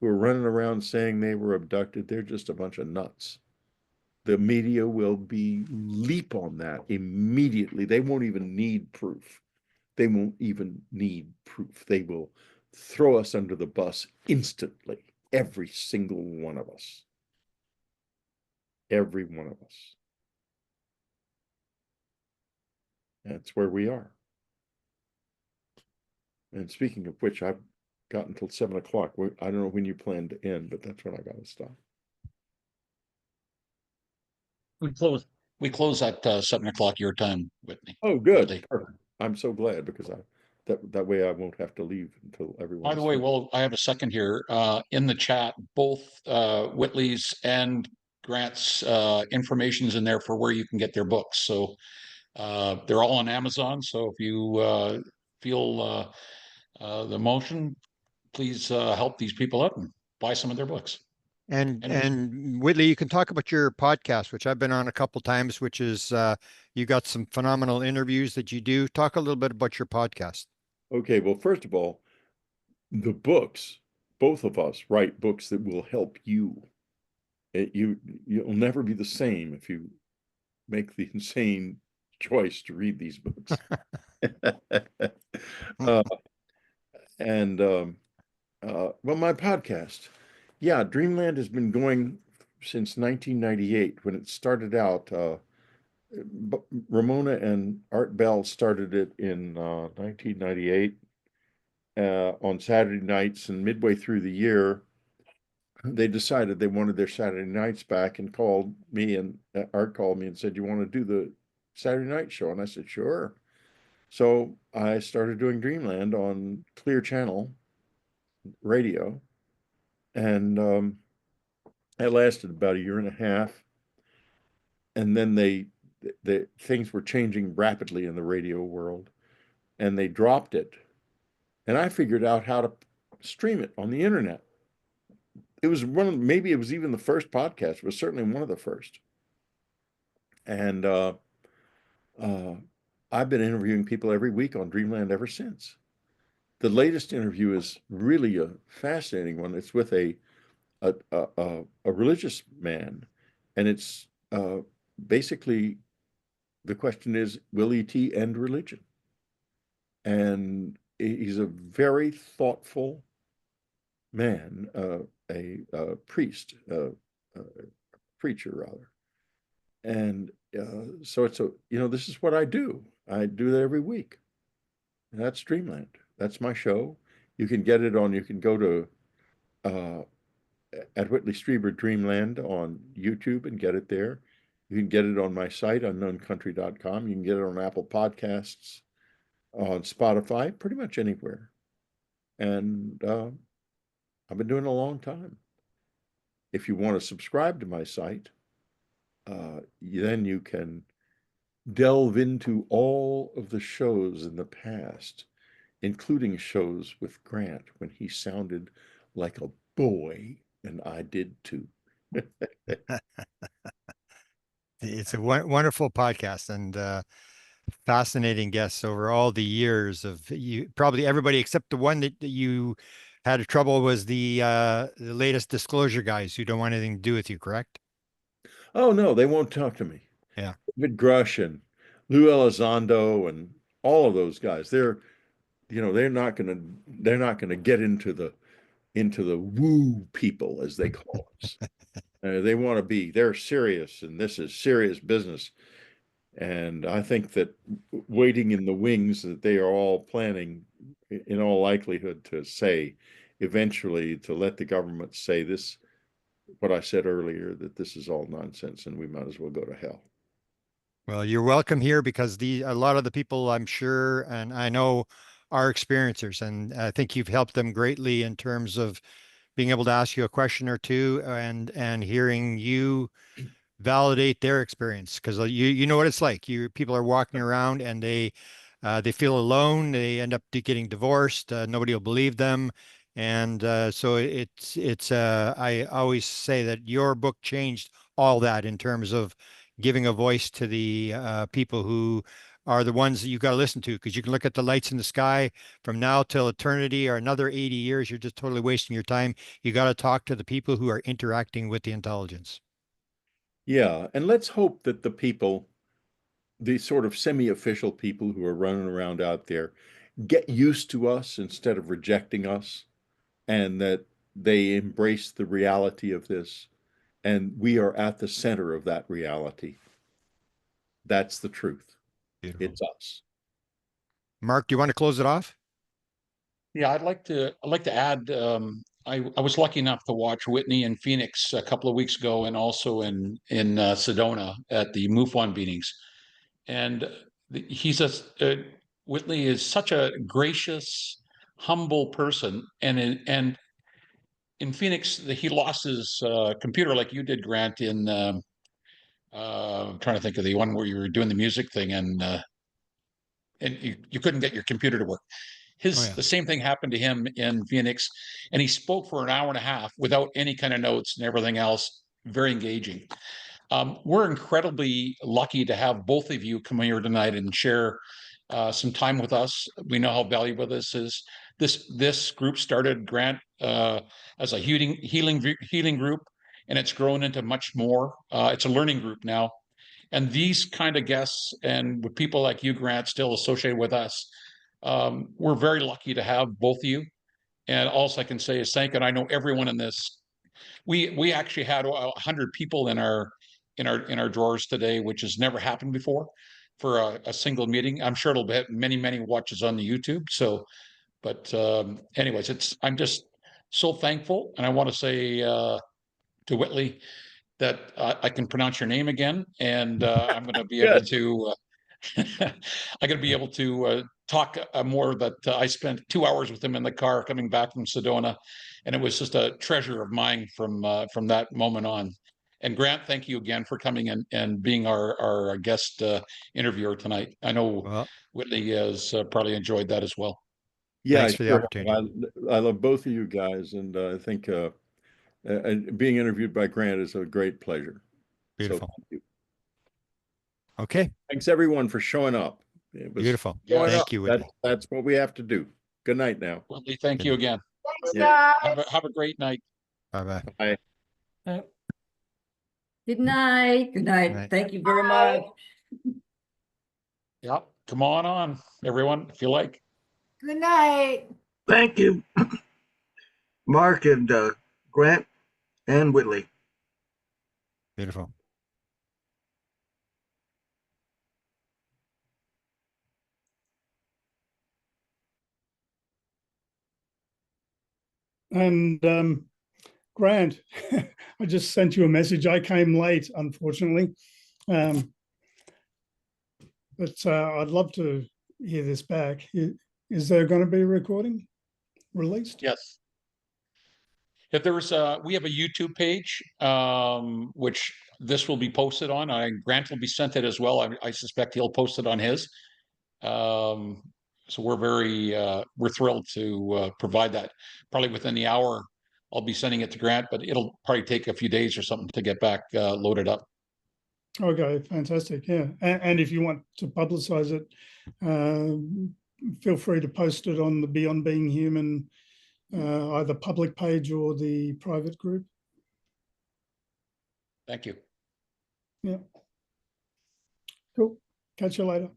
who are running around saying they were abducted, they're just a bunch of nuts. The media will leap on that immediately. They won't even need proof. They won't even need proof. They will throw us under the bus instantly. Every single one of us. Every one of us. That's where we are. And speaking of which, I've got until 7 o'clock. I don't know when you plan to end, but that's when I got to stop. We close at 7 o'clock your time, Whitney. Oh, good. Whitley. Perfect. I'm so glad, because that way I won't have to leave until everyone. By the way, well, I have a second here. In the chat, both Whitley's and Grant's information's in there for where you can get their books. So they're all on Amazon. So if you feel the motion, please help these people out and buy some of their books. And Whitley, you can talk about your podcast, which I've been on a couple times, which is you got some phenomenal interviews that you do. Talk a little bit about your podcast. Okay, well, first of all, the books, both of us write books that will help you. You'll never be the same if you make the insane choice to read these books. uh, and well, my podcast, yeah, Dreamland has been going since 1998 when it started out. Ramona and Art Bell started it in 1998 on Saturday nights, and midway through the year, they decided they wanted their Saturday nights back and called me, and Art called me and said, "You want to do the Saturday night show?" And I said, "Sure." So I started doing Dreamland on Clear Channel radio, and it lasted about a year and a half. And then the things were changing rapidly in the radio world, and they dropped it. And I figured out how to stream it on the internet. It was maybe it was even the first podcast. It was certainly one of the first. And I've been interviewing people every week on Dreamland ever since. The latest interview is really a fascinating one. It's with a religious man, and it's basically the question is, will ET end religion? And he's a very thoughtful man, a priest, preacher rather. And so it's this is what I do. I do that every week. And that's Dreamland. That's my show. You can get it on, you can go to at Whitley Strieber Dreamland on YouTube and get it there. You can get it on my site, unknowncountry.com. You can get it on Apple Podcasts, on Spotify, pretty much anywhere. And I've been doing it a long time. If you want to subscribe to my site, then you can delve into all of the shows in the past, including shows with Grant when he sounded like a boy, and I did too. It's a wonderful podcast and fascinating guests over all the years of you. Probably everybody except the one that you had trouble was the latest disclosure guys who don't want anything to do with you, correct? Oh no, they won't talk to me. Yeah. David Grush and Lou Elizondo and all of those guys. They're not gonna get into the woo people, as they call us. They want to be, they're serious, and this is serious business. And I think that waiting in the wings that they are all planning, in all likelihood, to say eventually, to let the government say this, what I said earlier, that this is all nonsense and we might as well go to hell. Well, you're welcome here because a lot of the people I'm sure and I know are experiencers, and I think you've helped them greatly in terms of being able to ask you a question or two and hearing you validate their experience because you know what it's like. People are walking around and they feel alone. They end up getting divorced. Nobody will believe them, and so it's. I always say that your book changed all that in terms of giving a voice to the people who are the ones that you got to listen to because you can look at the lights in the sky from now till eternity or another 80 years. You're just totally wasting your time. You got to talk to the people who are interacting with the intelligence. Yeah, and let's hope that the people, the sort of semi-official people who are running around out there, get used to us instead of rejecting us, and that they embrace the reality of this, and we are at the center of that reality. That's the truth. Beautiful. It's us. Mark, do you want to close it off? Yeah, I'd like to add. I was lucky enough to watch Whitney in Phoenix a couple of weeks ago, and also in Sedona at the MUFON meetings. And he's Whitley is such a gracious, humble person, and in Phoenix, he lost his computer like you did, Grant. I'm trying to think of the one where you were doing the music thing, and you couldn't get your computer to work. yeah. The same thing happened to him in Phoenix, and he spoke for an hour and a half without any kind of notes and everything else. Very engaging. We're incredibly lucky to have both of you come here tonight and share some time with us. We know how valuable this is. This group started, Grant, as a healing group, and it's grown into much more. It's a learning group now. And these kind of guests and with people like you, Grant, still associated with us, we're very lucky to have both of you. And all I can say is thank you. And I know everyone in this. We actually had 100 people in our drawers today, which has never happened before for a single meeting. I'm sure it'll be many watches on the YouTube. So, but anyways, I'm just so thankful, and I want to say to Whitley that I can pronounce your name again, and I'm going to be able Good. to. I'm going to be able to talk more. That I spent 2 hours with him in the car coming back from Sedona, and it was just a treasure of mine from that moment on. And Grant, thank you again for coming in and being our guest interviewer tonight. I know Well, Whitley has probably enjoyed that as well. Yeah, thanks I for the sure have. opportunity. I love both of you guys, and I think being interviewed by Grant is a great pleasure. Beautiful. So thank you. Okay, Thanks everyone for showing up. It was beautiful. Yes. showing Thank up. you, Whitley. That's what we have to do. Good night now. Whitley, thank Good you night. again. Thanks, Yeah. guys. Have a great night. Bye-bye. Bye. Good night. Good night. Night. Thank you very much. Yeah, come on, everyone, if you like. Good night. Thank you, Mark and Grant and Whitley. Beautiful. And Grant, I just sent you a message. I came late, unfortunately. But I'd love to hear this back. Is there going to be a recording released? Yes. If we have a YouTube page, which this will be posted on. Grant will be sent it as well. I suspect he'll post it on his. So we're thrilled to provide that. Probably within the hour, I'll be sending it to Grant, but it'll probably take a few days or something to get back loaded up. Okay, fantastic. Yeah. And if you want to publicize it, feel free to post it on the Beyond Being Human, either public page or the private group. Thank you. Yeah. Cool. Catch you later.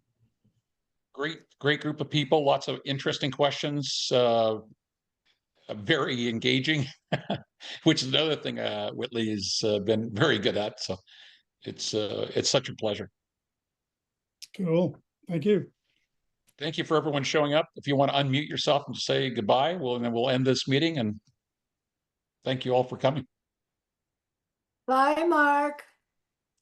Great group of people. Lots of interesting questions. Very engaging, which is another thing Whitley has been very good at. So it's such a pleasure. Cool. Thank you. Thank you for everyone showing up. If you want to unmute yourself and say goodbye, then we'll end this meeting. And thank you all for coming. Bye, Mark.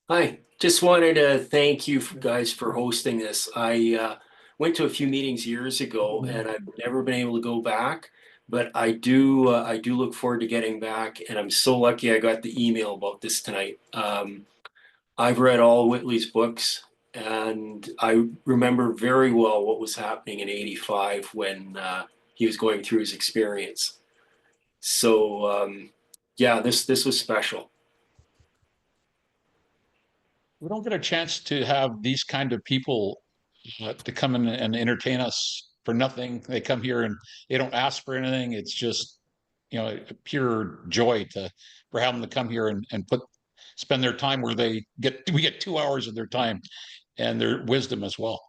Hi, just wanted to thank you guys for hosting this. I went to a few meetings years ago and I've never been able to go back, but I do look forward to getting back, and I'm so lucky I got the email about this tonight. I've read all Whitley's books, and I remember very well what was happening in '85 when he was going through his experience. So yeah, this was special. We don't get a chance to have these kind of people to come in and entertain us for nothing. They come here and they don't ask for anything. It's just, a pure joy for having them to come here and spend their time where we get 2 hours of their time and their wisdom as well.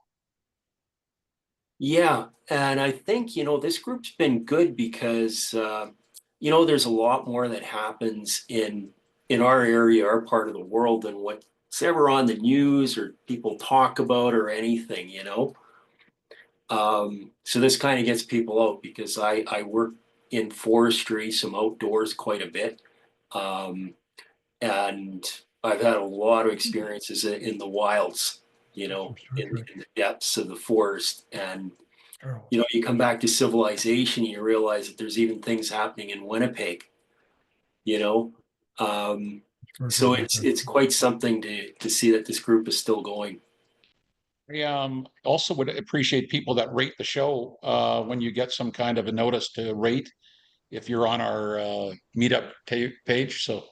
Yeah, and I think, this group's been good because, there's a lot more that happens in our area, our part of the world, than what's ever on the news or people talk about or anything, So this kind of gets people out because I work in forestry, some outdoors quite a bit. And I've had a lot of experiences in the wilds, in the depths of the forest. And, you come back to civilization, and you realize that there's even things happening in Winnipeg, So it's quite something to see that this group is still going. I also would appreciate people that rate the show when you get some kind of a notice to rate if you're on our meetup page. So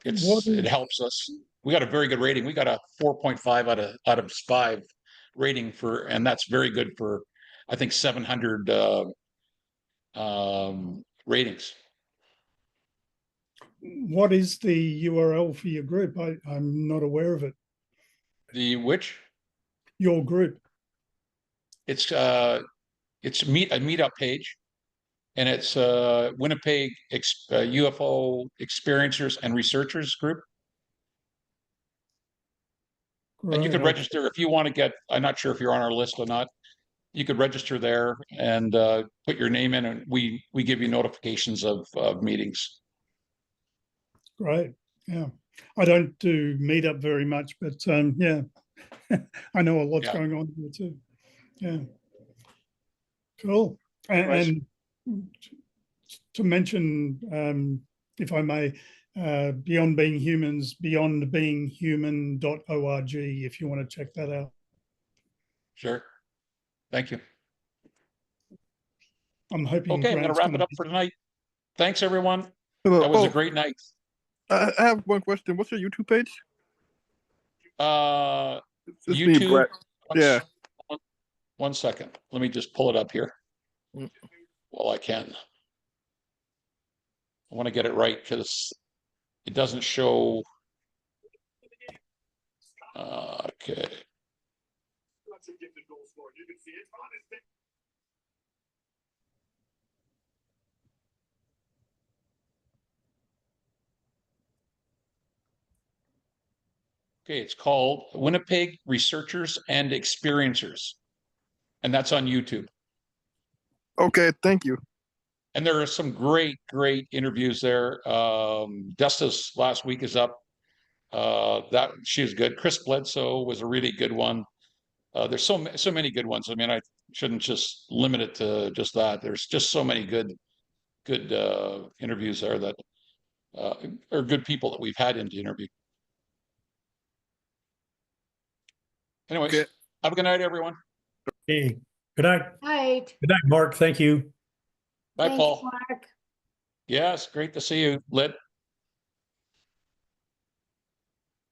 it helps us. We got a very good rating. We got a 4.5 out of 5 rating and that's very good for I think 700 ratings. What is the URL for your group? I'm not aware of it. The which? Your group. It's a meetup page, and it's Winnipeg UFO experiencers and researchers group. Right, And you could okay. register if you want to get. I'm not sure if you're on our list or not. You could register there and put your name in, and we give you notifications of meetings. Great. Yeah. I don't do meetup very much, but yeah, I know a lot's going on here too. Yeah. Cool. And to mention, if I may, Beyond Being Humans, beyondbeinghuman.org, if you want to check that out. Sure. Thank you. I'm hoping. Okay, I'm going to wrap it up for tonight. Thanks, everyone. Hello. That was a great night. I have one question. What's your YouTube page? It's YouTube. me, Brett. Yeah. One second. Let me just pull it up here. Well, I can. I want to get it right because it doesn't show. Okay. Okay, it's called Winnipeg Researchers and Experiencers, and that's on YouTube. Okay, thank you. And there are some great interviews there. Desta's last week is up. That she was good. Chris Bledsoe was a really good one. There's so many good ones. I mean, I shouldn't just limit it to just that. There's just so many good interviews there that are good people that we've had in the interview. Anyways, have a good night, everyone. Hey, good night. Night. Good night, Mark. Thank you. Bye, Thank Paul. you, Mark. Yes, great to see you, Lit.